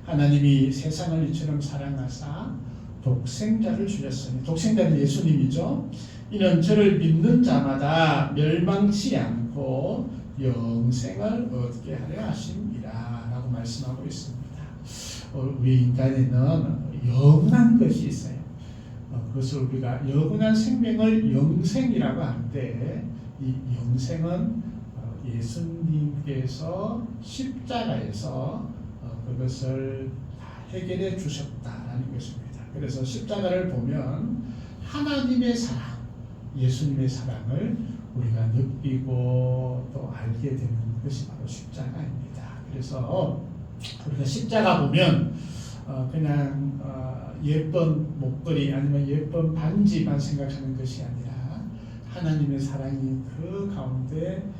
하나님이 세상을 이처럼 사랑하사 독생자를 주셨으니, 독생자는 예수님이죠. 이는 저를 믿는 자마다 멸망치 않고 영생을 얻게 하려 하심이라 라고 말씀하고 있습니다. 우리 인간에는 영원한 것이 있어요. 그것을 우리가 영원한 생명을 영생이라고 하는데, 이 영생은 예수님께서 십자가에서 그것을 다 해결해 주셨다라는 것입니다. 그래서 십자가를 보면 하나님의 사랑, 예수님의 사랑을 우리가 느끼고 또 알게 되는 것이 바로 십자가입니다. 그래서 우리가 십자가 보면 그냥 예쁜 목걸이 아니면 예쁜 반지만 생각하는 것이 아니라 하나님의 사랑이 그 가운데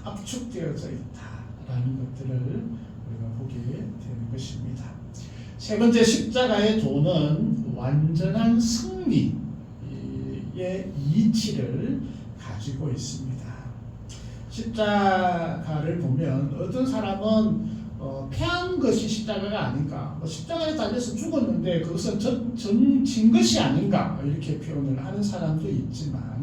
압축되어져 있다라는 것들을 우리가 보게 되는 것입니다. 세 번째, 십자가의 도는 완전한 승리의 이치를 가지고 있습니다. 십자가를 보면 어떤 사람은 패한 것이 십자가가 아닌가, 십자가에 달려서 죽었는데 그것은 진 것이 아닌가 이렇게 표현을 하는 사람도 있지만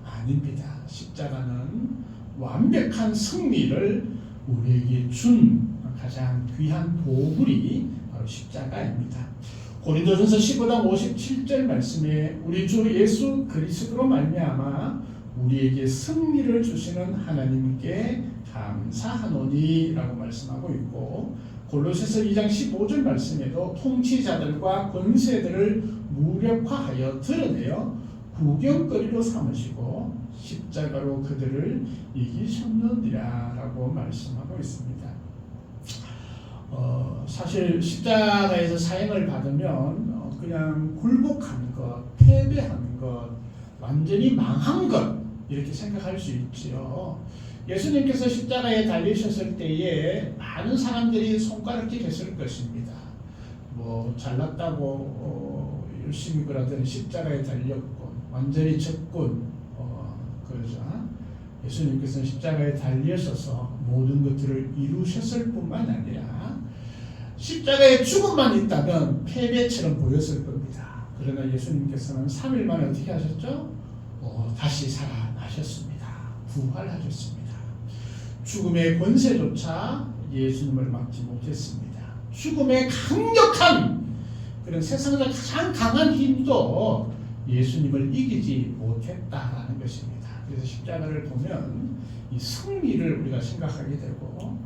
아닙니다. 십자가는 완벽한 승리를 우리에게 준 가장 귀한 보물이 바로 십자가입니다. 고린도전서 15장 57절 말씀에 우리 주 예수 그리스도로 말미암아 우리에게 승리를 주시는 하나님께 감사하노니라고 말씀하고 있고, 골로새서 2장 15절 말씀에도 통치자들과 권세들을 무력화하여 드러내어 구경거리로 삼으시고 십자가로 그들을 이기셨느니라 라고 말씀하고 있습니다. 사실 십자가에서 사형을 받으면 그냥 굴복하는 것, 패배하는 것, 완전히 망한 것 이렇게 생각할 수 있지요. 예수님께서 십자가에 달리셨을 때에 많은 사람들이 손가락질 했을 것입니다. 잘났다고 열심히 그러더니 십자가에 달렸군, 완전히 졌군, 그러죠. 예수님께서는 십자가에 달리셔서 모든 것들을 이루셨을 뿐만 아니라 십자가에 죽음만 있다면 패배처럼 보였을 겁니다. 그러나 예수님께서는 3일 만에 어떻게 하셨죠? 다시 살아나셨습니다. 부활하셨습니다. 죽음의 권세조차 예수님을 막지 못했습니다. 죽음의 강력한 그런 세상에서 가장 강한 힘도 예수님을 이기지 못했다라는 것입니다. 그래서 십자가를 보면 이 승리를 우리가 생각하게 되고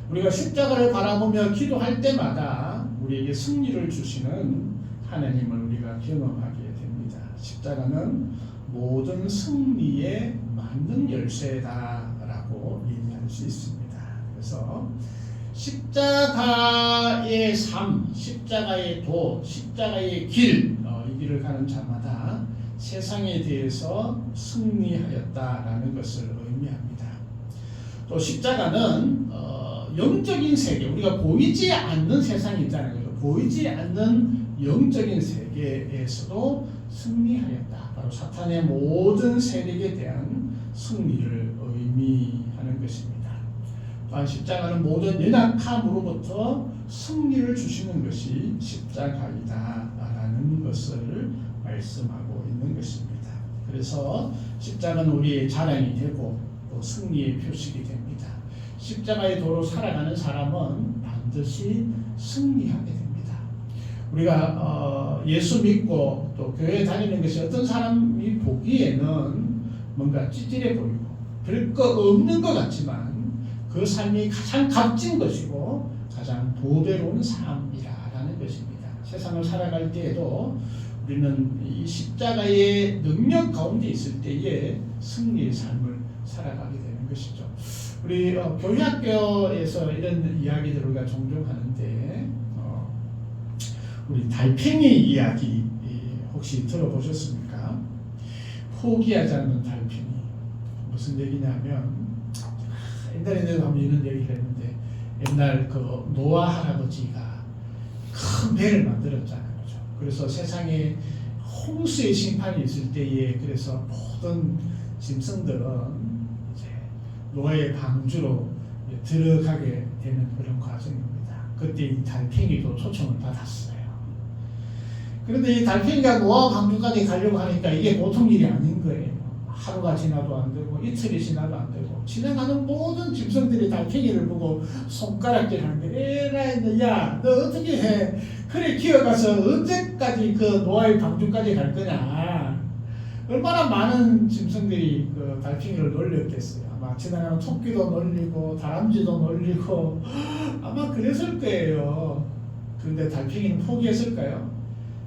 우리가 십자가를 바라보며 기도할 때마다 우리에게 승리를 주시는 하나님을 우리가 경험하게 됩니다. 십자가는 모든 승리의 만능 열쇠다라고 얘기할 수 있습니다. 그래서 십자가의 삶, 십자가의 도, 십자가의 길, 이 길을 가는 자마다 세상에 대해서 승리하였다라는 것을 의미합니다. 또 십자가는 영적인 세계, 우리가 보이지 않는 세상이 있잖아요. 보이지 않는 영적인 세계에서도 승리하였다. 바로 사탄의 모든 세력에 대한 승리를 의미하는 것입니다. 또한 십자가는 모든 연약함으로부터 승리를 주시는 것이 십자가이다라는 것을 말씀하고 있는 것입니다. 그래서 십자가는 우리의 자랑이 되고 또 승리의 표식이 됩니다. 십자가의 도로 살아가는 사람은 반드시 승리하게 됩니다. 우리가 예수 믿고 또 교회 다니는 것이 어떤 사람이 보기에는 뭔가 찌질해 보이고 별거 없는 것 같지만 그 삶이 가장 값진 것이고 가장 보배로운 삶이라는 것입니다. 세상을 살아갈 때에도 우리는 이 십자가의 능력 가운데 있을 때에 승리의 삶을 살아가게 되는 것이죠. 우리 교회학교에서 이런 이야기들을 우리가 종종 하는데 우리 달팽이 이야기 혹시 들어보셨습니까? 포기하지 않는 달팽이. 무슨 얘기냐면 옛날에 내가 한번 이런 얘기를 했는데 옛날 그 노아 할아버지가 큰 배를 만들었잖아요. 그렇죠? 그래서 세상에 홍수의 심판이 있을 때에 그래서 모든 짐승들은 이제 노아의 방주로 들어가게 되는 그런 과정입니다. 그때 이 달팽이도 초청을 받았어요. 그런데 이 달팽이가 노아 방주까지 가려고 하니까 이게 보통 일이 아닌 거예요. 하루가 지나도 안 되고 이틀이 지나도 안 되고 지나가는 모든 짐승들이 달팽이를 보고 손가락질하는 거예요. 에라이 야, 너 어떻게 해? 그래 기어가서 언제까지 그 노아의 방주까지 갈 거냐? 얼마나 많은 짐승들이 그 달팽이를 놀렸겠어요. 아마 지나가는 토끼도 놀리고 다람쥐도 놀리고 아마 그랬을 거예요. 그런데 달팽이는 포기했을까요?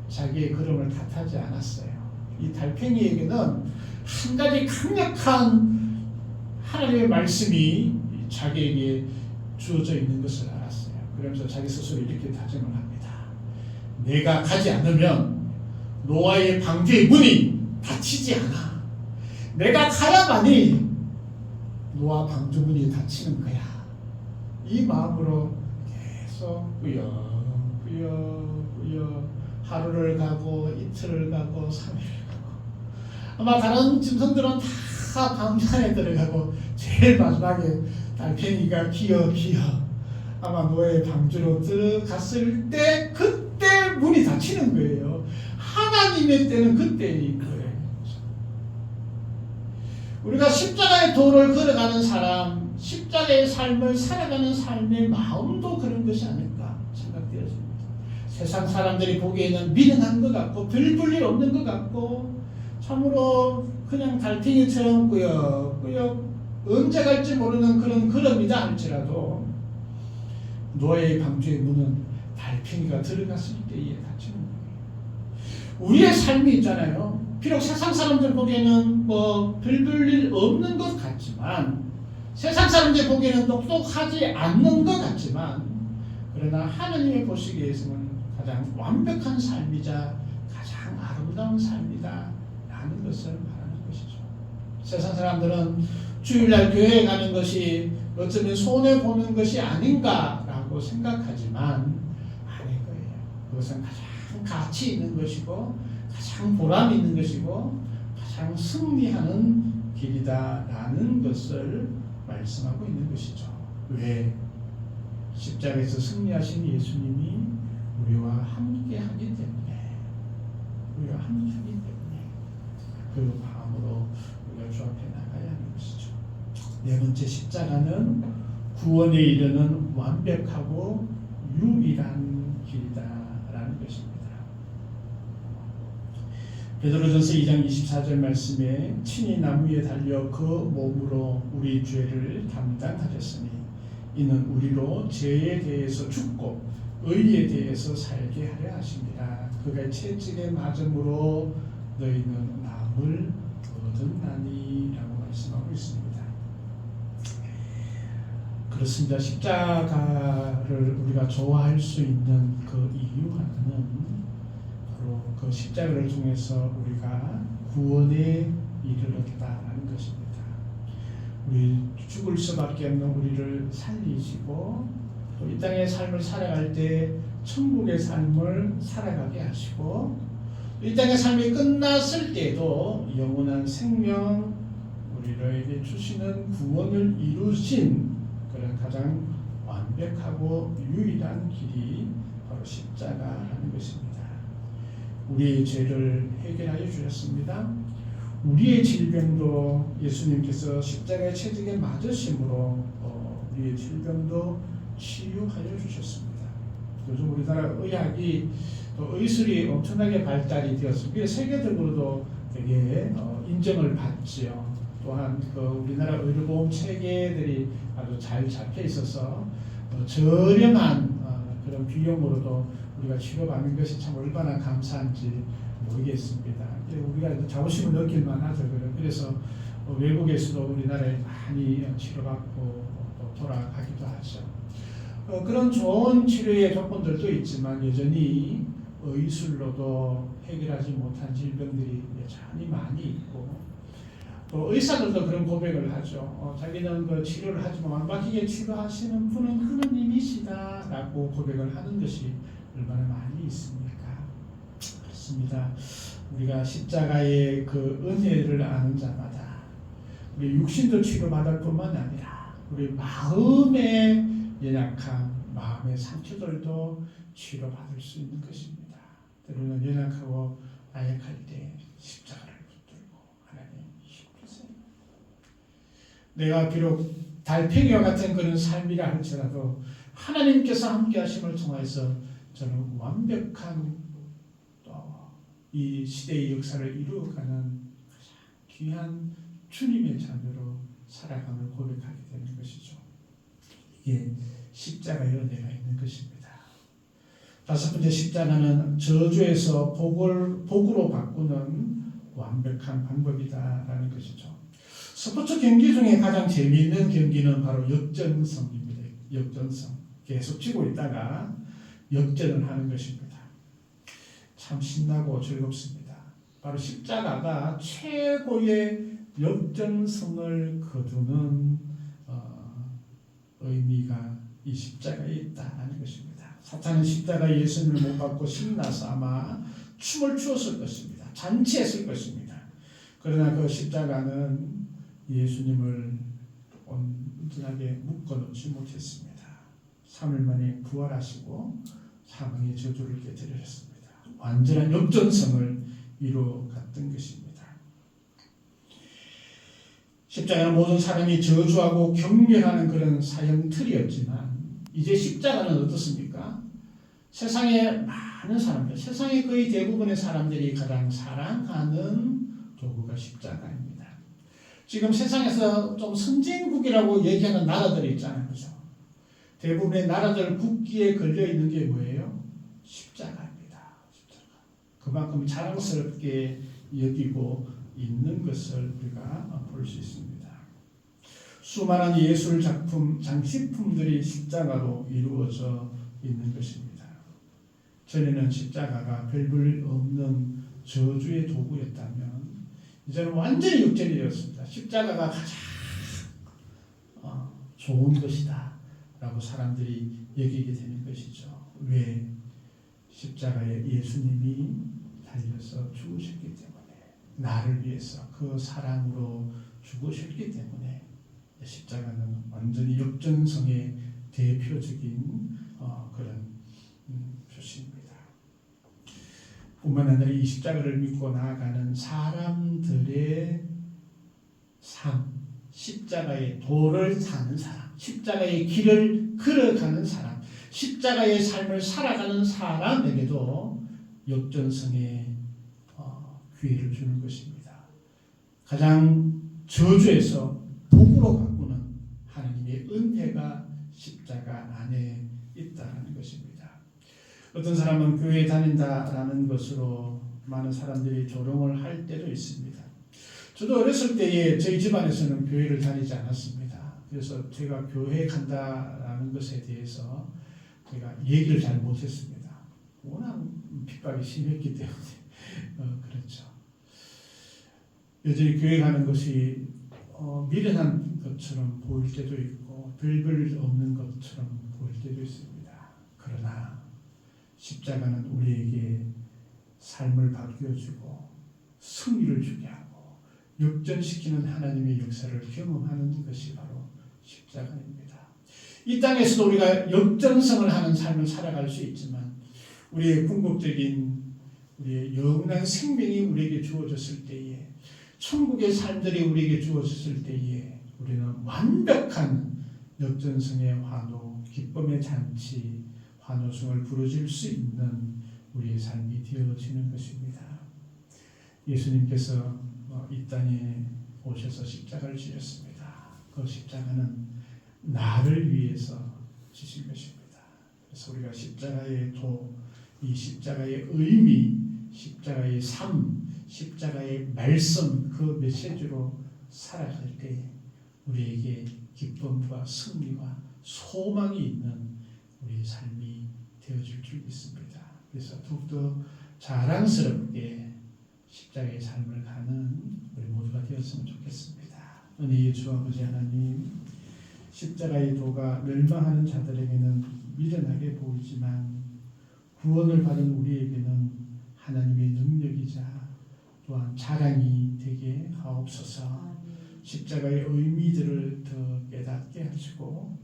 자기의 걸음을 탓하지 않았어요. 이 달팽이에게는 한 가지 강력한 하나님의 말씀이 자기에게 주어져 있는 것을 알았어요. 그러면서 자기 스스로 이렇게 다짐을 합니다. 내가 가지 않으면 노아의 방주의 문이 닫히지 않아. 내가 가야만이 노아 방주 문이 닫히는 거야. 이 마음으로 계속 꾸역꾸역 하루를 가고 이틀을 가고 3일을 가고 아마 다른 짐승들은 다 방주 안에 들어가고 제일 마지막에 달팽이가 기어 아마 노아의 방주로 들어갔을 때 그때 문이 닫히는 거예요. 하나님의 때는 그때인 거예요. 우리가 십자가의 도를 걸어가는 사람, 십자가의 삶을 살아가는 삶의 마음도 그런 것이 아닐까 생각되어집니다. 세상 사람들이 보기에는 미련한 것 같고 별 볼 일 없는 것 같고 참으로 그냥 달팽이처럼 꾸역꾸역 언제 갈지 모르는 그런 걸음이다 할지라도 노아의 방주의 문은 달팽이가 들어갔을 때에 닫히는 거예요. 우리의 삶이 있잖아요. 비록 세상 사람들 보기에는 뭐 별 볼 일 없는 것 같지만 세상 사람들 보기에는 똑똑하지 않는 것 같지만 그러나 하나님의 보시기에서는 가장 완벽한 삶이자 가장 아름다운 삶이다 라는 것을 말하는 것이죠. 세상 사람들은 주일날 교회에 가는 것이 어쩌면 손해보는 것이 아닌가라고 생각하지만 아닐 거예요. 그것은 가장 가치 있는 것이고 가장 보람 있는 것이고 가장 승리하는 길이다라는 것을 말씀하고 있는 것이죠. 왜? 십자가에서 승리하신 예수님이 우리와 함께 하기 때문에 우리와 함께 하기 때문에 그 마음으로 우리가 주 앞에 나가야 하는 것이죠. 네 번째, 십자가는 구원에 이르는 완벽하고 유일한 길이다라는 것입니다. 베드로전서 2장 24절 말씀에 친히 나무에 달려 그 몸으로 우리 죄를 담당하셨으니 이는 우리로 죄에 대해서 죽고 의에 대해서 살게 하려 하십니다. 그가 채찍에 맞음으로 너희는 나음을 얻었나니 라고 말씀하고 있습니다. 그렇습니다. 십자가를 우리가 좋아할 수 있는 그 이유 하나는 바로 그 십자가를 통해서 우리가 구원에 이르렀다는 것입니다. 우리 죽을 수밖에 없는 우리를 살리시고 또 이 땅의 삶을 살아갈 때 천국의 삶을 살아가게 하시고 이 땅의 삶이 끝났을 때도 영원한 생명 우리에게 주시는 구원을 이루신 그런 가장 완벽하고 유일한 길이 바로 십자가라는 것입니다. 우리의 죄를 해결하여 주셨습니다. 우리의 질병도 예수님께서 십자가의 채찍에 맞으심으로 우리의 질병도 치유하여 주셨습니다. 요즘 우리나라 의학이 또 의술이 엄청나게 발달이 되었습니다. 세계적으로도 되게 인정을 받지요. 또한 그 우리나라 의료보험 체계들이 아주 잘 잡혀 있어서 저렴한 그런 비용으로도 우리가 치료받는 것이 참 얼마나 감사한지 모르겠습니다. 우리가 자부심을 느낄 만하죠. 그래서 외국에서도 우리나라에 많이 치료받고 또 돌아가기도 하죠. 그런 좋은 치료의 조건들도 있지만 여전히 의술로도 해결하지 못한 질병들이 여전히 많이 있고 또 의사들도 그런 고백을 하죠. 자기는 그 치료를 하지만 완벽하게 치료하시는 분은 하느님이시다라고 고백을 하는 것이 얼마나 많이 있습니까? 그렇습니다. 우리가 십자가의 그 은혜를 아는 자마다 우리 육신도 치료받을 뿐만 아니라 우리 마음의 연약함, 마음의 상처들도 치료받을 수 있는 것입니다. 때로는 연약하고 나약할 때 십자가를 붙들고 하나님 힘주세요. 내가 비록 달팽이와 같은 그런 삶이라 할지라도 하나님께서 함께 하심을 통해서 저는 완벽한 이 시대의 역사를 이루어가는 귀한 주님의 자녀로 살아감을 고백하게 되는 것이죠. 이게 십자가의 은혜가 있는 것입니다. 다섯 번째, 십자가는 저주에서 복으로 바꾸는 완벽한 방법이다라는 것이죠. 스포츠 경기 중에 가장 재미있는 경기는 바로 역전승입니다. 역전승. 계속 치고 있다가 역전을 하는 것입니다. 참 신나고 즐겁습니다. 바로 십자가가 최고의 역전승을 거두는 의미가 이 십자가에 있다는 것입니다. 사탄은 십자가 예수님을 못 받고 신나서 아마 춤을 추었을 것입니다. 잔치했을 것입니다. 그러나 그 십자가는 예수님을 온전하게 묶어놓지 못했습니다. 3일 만에 부활하시고 사망의 저주를 깨뜨리셨습니다. 완전한 역전성을 이루어갔던 것입니다. 십자가는 모든 사람이 저주하고 경멸하는 그런 사형틀이었지만 이제 십자가는 어떻습니까? 세상에 많은 사람들, 세상의 거의 대부분의 사람들이 가장 사랑하는 도구가 십자가입니다. 지금 세상에서 좀 선진국이라고 얘기하는 나라들이 있잖아요. 그죠? 대부분의 나라들 국기에 걸려있는 게 뭐예요? 십자가입니다. 십자가. 그만큼 자랑스럽게 여기고 있는 것을 우리가 볼 수 있습니다. 수많은 예술 작품, 장식품들이 십자가로 이루어져 있는 것입니다. 전에는 십자가가 별볼 없는 저주의 도구였다면 이제는 완전히 역전이 되었습니다. 십자가가 가장 좋은 것이다 라고 사람들이 여기게 되는 것이죠. 왜? 십자가에 예수님이 달려서 죽으셨기 때문에, 나를 위해서 그 사랑으로 죽으셨기 때문에 십자가는 완전히 역전성의 대표적인 그런 표시입니다. 뿐만 아니라 이 십자가를 믿고 나아가는 사람들의 삶, 십자가의 도를 사는 사람, 십자가의 길을 걸어가는 사람, 십자가의 삶을 살아가는 사람에게도 역전성의 기회를 주는 것입니다. 가장 저주에서 복으로 바꾸는 하나님의 은혜가 십자가 안에 있다는 것입니다. 어떤 사람은 교회에 다닌다라는 것으로 많은 사람들이 조롱을 할 때도 있습니다. 저도 어렸을 때에 저희 집안에서는 교회를 다니지 않았습니다. 그래서 제가 교회에 간다라는 것에 대해서 제가 얘기를 잘 못했습니다. 워낙 핍박이 심했기 때문에 그렇죠. 여전히 교회 가는 것이 미련한 것처럼 보일 때도 있고 별별 없는 것처럼 보일 때도 있습니다. 그러나 십자가는 우리에게 삶을 바뀌어주고 승리를 주게 하고 역전시키는 하나님의 역사를 경험하는 것이 바로 십자가입니다. 이 땅에서도 우리가 역전성을 하는 삶을 살아갈 수 있지만 우리의 궁극적인 우리의 영원한 생명이 우리에게 주어졌을 때에 천국의 삶들이 우리에게 주어졌을 때에 우리는 완벽한 역전성의 환호, 기쁨의 잔치, 환호성을 부르질 수 있는 우리의 삶이 되어지는 것입니다. 예수님께서 이 땅에 오셔서 십자가를 지셨습니다. 그 십자가는 나를 위해서 지신 것입니다. 그래서 우리가 십자가의 이 십자가의 의미, 십자가의 삶, 십자가의 말씀 그 메시지로 살아갈 때 우리에게 기쁨과 승리와 소망이 있는 우리의 삶이 되어질 줄 믿습니다. 그래서 더욱더 자랑스럽게 십자가의 삶을 가는 우리 모두가 되었으면 좋겠습니다. 은혜의 주 아버지 하나님, 십자가의 도가 멸망하는 자들에게는 미련하게 보이지만 구원을 받은 우리에게는 하나님의 능력이자 또한 자랑이 되게 하옵소서. 십자가의 의미들을 더 깨닫게 하시고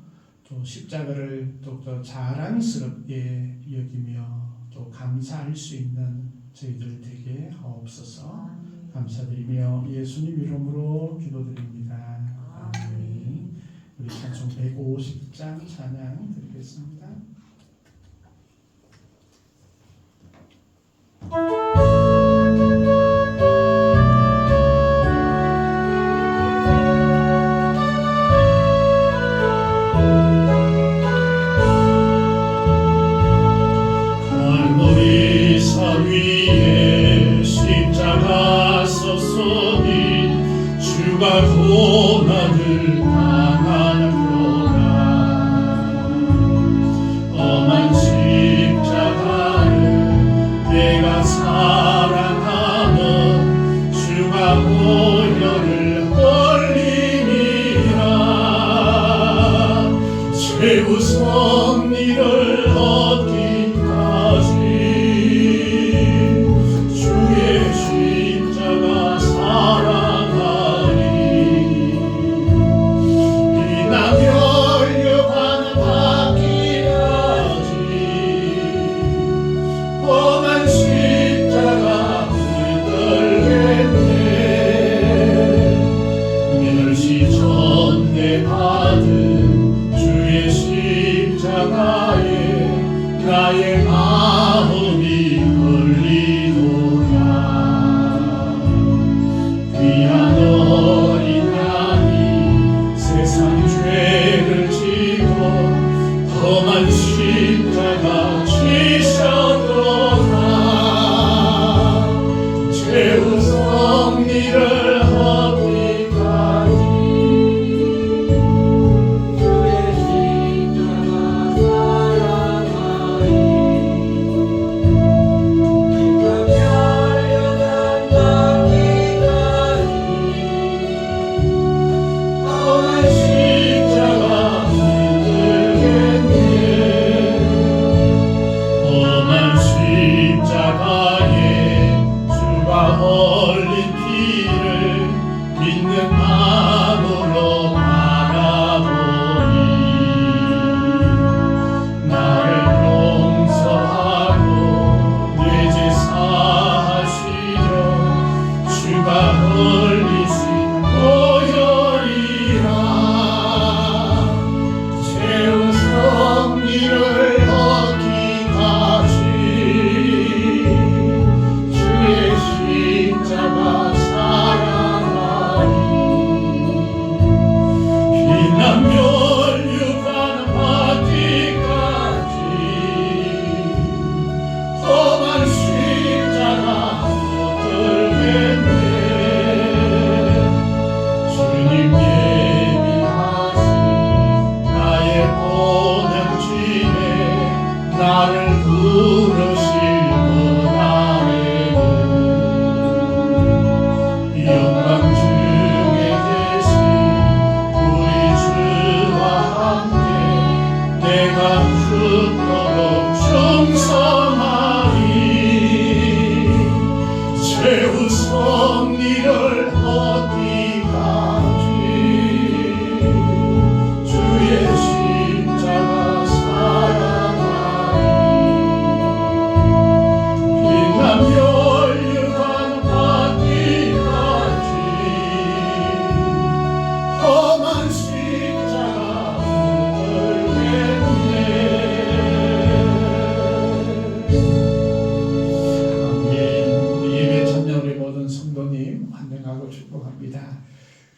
또 십자가를 더욱더 자랑스럽게 여기며 또 감사할 수 있는 저희들 되게 하옵소서. 감사드리며 예수님 이름으로 기도드립니다. 아멘. 우리 찬송 150장 찬양 드리겠습니다. 갈보리 산 위에 십자가 섰으니 주가 고난을 당하는도다. 험한 십자가를 내가 사랑하면 주가 보혈을 흘리니라. 최후 승리를 얻기까지 주의 십자가 사랑하리. 이 땅 열려가는 바퀴까지 험한 십자가 물들겠네. 멸시 전에 받은 주의 십자가에 나의 마음이 걸리도다. 귀한 어린 양이 세상 죄를 지고 험한 십자가 지셨도다. 최후 승리를 얻기까지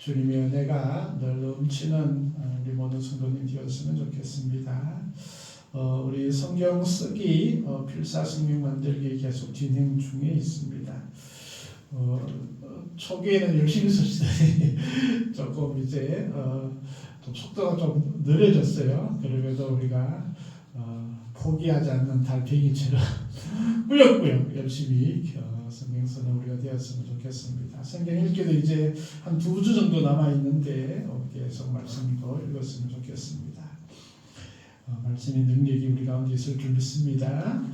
주님의 은혜가 늘 넘치는 우리 모든 성도님 되었으면 좋겠습니다. 우리 성경 쓰기 필사성경 만들기 계속 진행 중에 있습니다. 초기에는 열심히 쓰시더니 조금 이제 좀 속도가 좀 느려졌어요. 그래도 우리가 포기하지 않는 달팽이처럼 꾸역꾸역 열심히 성경서는 우리가 되었으면 좋겠습니다. 성경 읽기도 이제 한 2주 정도 남아 있는데 계속 말씀도 읽었으면 좋겠습니다. 말씀의 능력이 우리 가운데 있을 줄 믿습니다.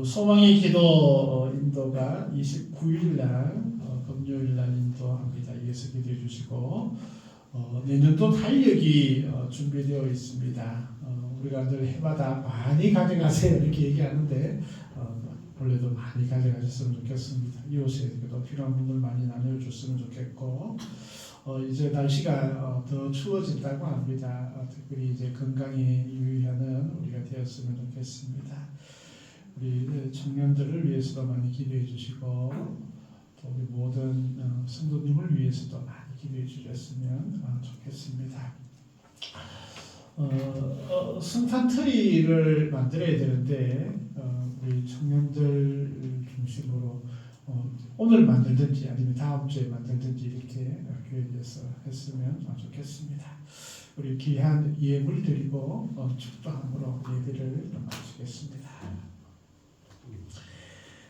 소망의 기도 인도가 29일 날 금요일 날 인도합니다. 이에서 기도해 주시고 내년도 달력이 준비되어 있습니다. 우리가 늘 해마다 많이 가져가세요 이렇게 얘기하는데 원래도 많이 가져가셨으면 좋겠습니다. 이웃에게도 필요한 분들 많이 나눠줬으면 좋겠고 이제 날씨가 더 추워진다고 합니다. 특별히 이제 건강에 유의하는 우리가 되었으면 좋겠습니다. 우리 청년들을 위해서도 많이 기도해 주시고 또 우리 모든 성도님을 위해서도 많이 기도해 주셨으면 좋겠습니다. 성탄 트리를 만들어야 되는데 우리 청년들 중심으로 오늘 만들든지 아니면 다음 주에 만들든지 이렇게 교회에서 했으면 좋겠습니다. 우리 귀한 예물 드리고 축도함으로 예배를 마치겠습니다.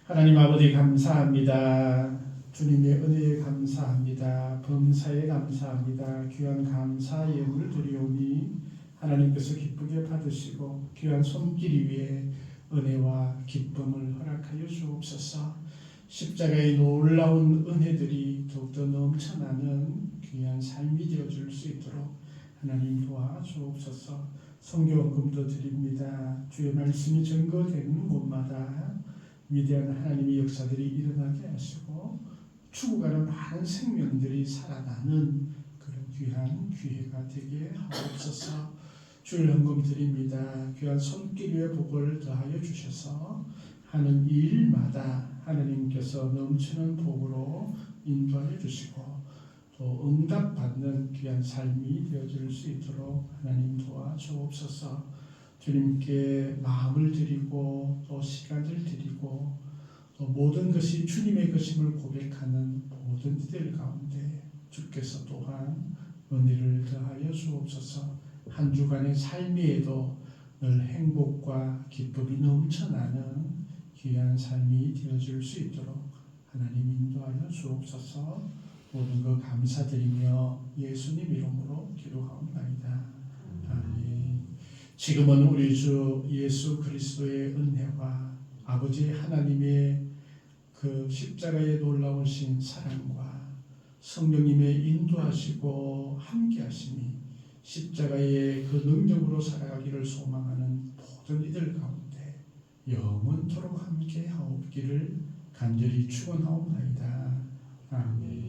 하나님 아버지 감사합니다. 주님의 은혜에 감사합니다. 범사에 감사합니다. 귀한 감사 예물을 드리오니 하나님께서 기쁘게 받으시고 귀한 손길 위에 은혜와 기쁨을 허락하여 주옵소서. 십자가의 놀라운 은혜들이 더욱더 넘쳐나는 귀한 삶이 되어줄 수 있도록 하나님 도와주옵소서. 성경금도 드립니다. 주의 말씀이 증거되는 곳마다 위대한 하나님의 역사들이 일어나게 하시고 죽어가는 많은 생명들이 살아나는 그런 귀한 기회가 되게 하옵소서. 주일 헌금 드립니다. 귀한 손길 위에 복을 더하여 주셔서 하는 일마다 하나님께서 넘치는 복으로 인도하여 주시고 또 응답받는 귀한 삶이 되어질 수 있도록 하나님 도와주옵소서. 주님께 마음을 드리고 또 시간을 드리고 또 모든 것이 주님의 것임을 고백하는 모든 이들 가운데 주께서 또한 은혜를 더하여 주옵소서. 한 주간의 삶에도 늘 행복과 기쁨이 넘쳐나는 귀한 삶이 되어줄 수 있도록 하나님 인도하여 주옵소서. 모든 것 감사드리며 예수님 이름으로 기도하옵나이다. 아멘. 지금은 우리 주 예수 그리스도의 은혜와 아버지 하나님의 그 십자가의 놀라우신 사랑과 성령님의 인도하시고 함께하심이 십자가의 그 능력으로 살아가기를 소망하는 모든 이들 가운데 영원토록 함께 하옵기를 간절히 축원하옵나이다. 아멘.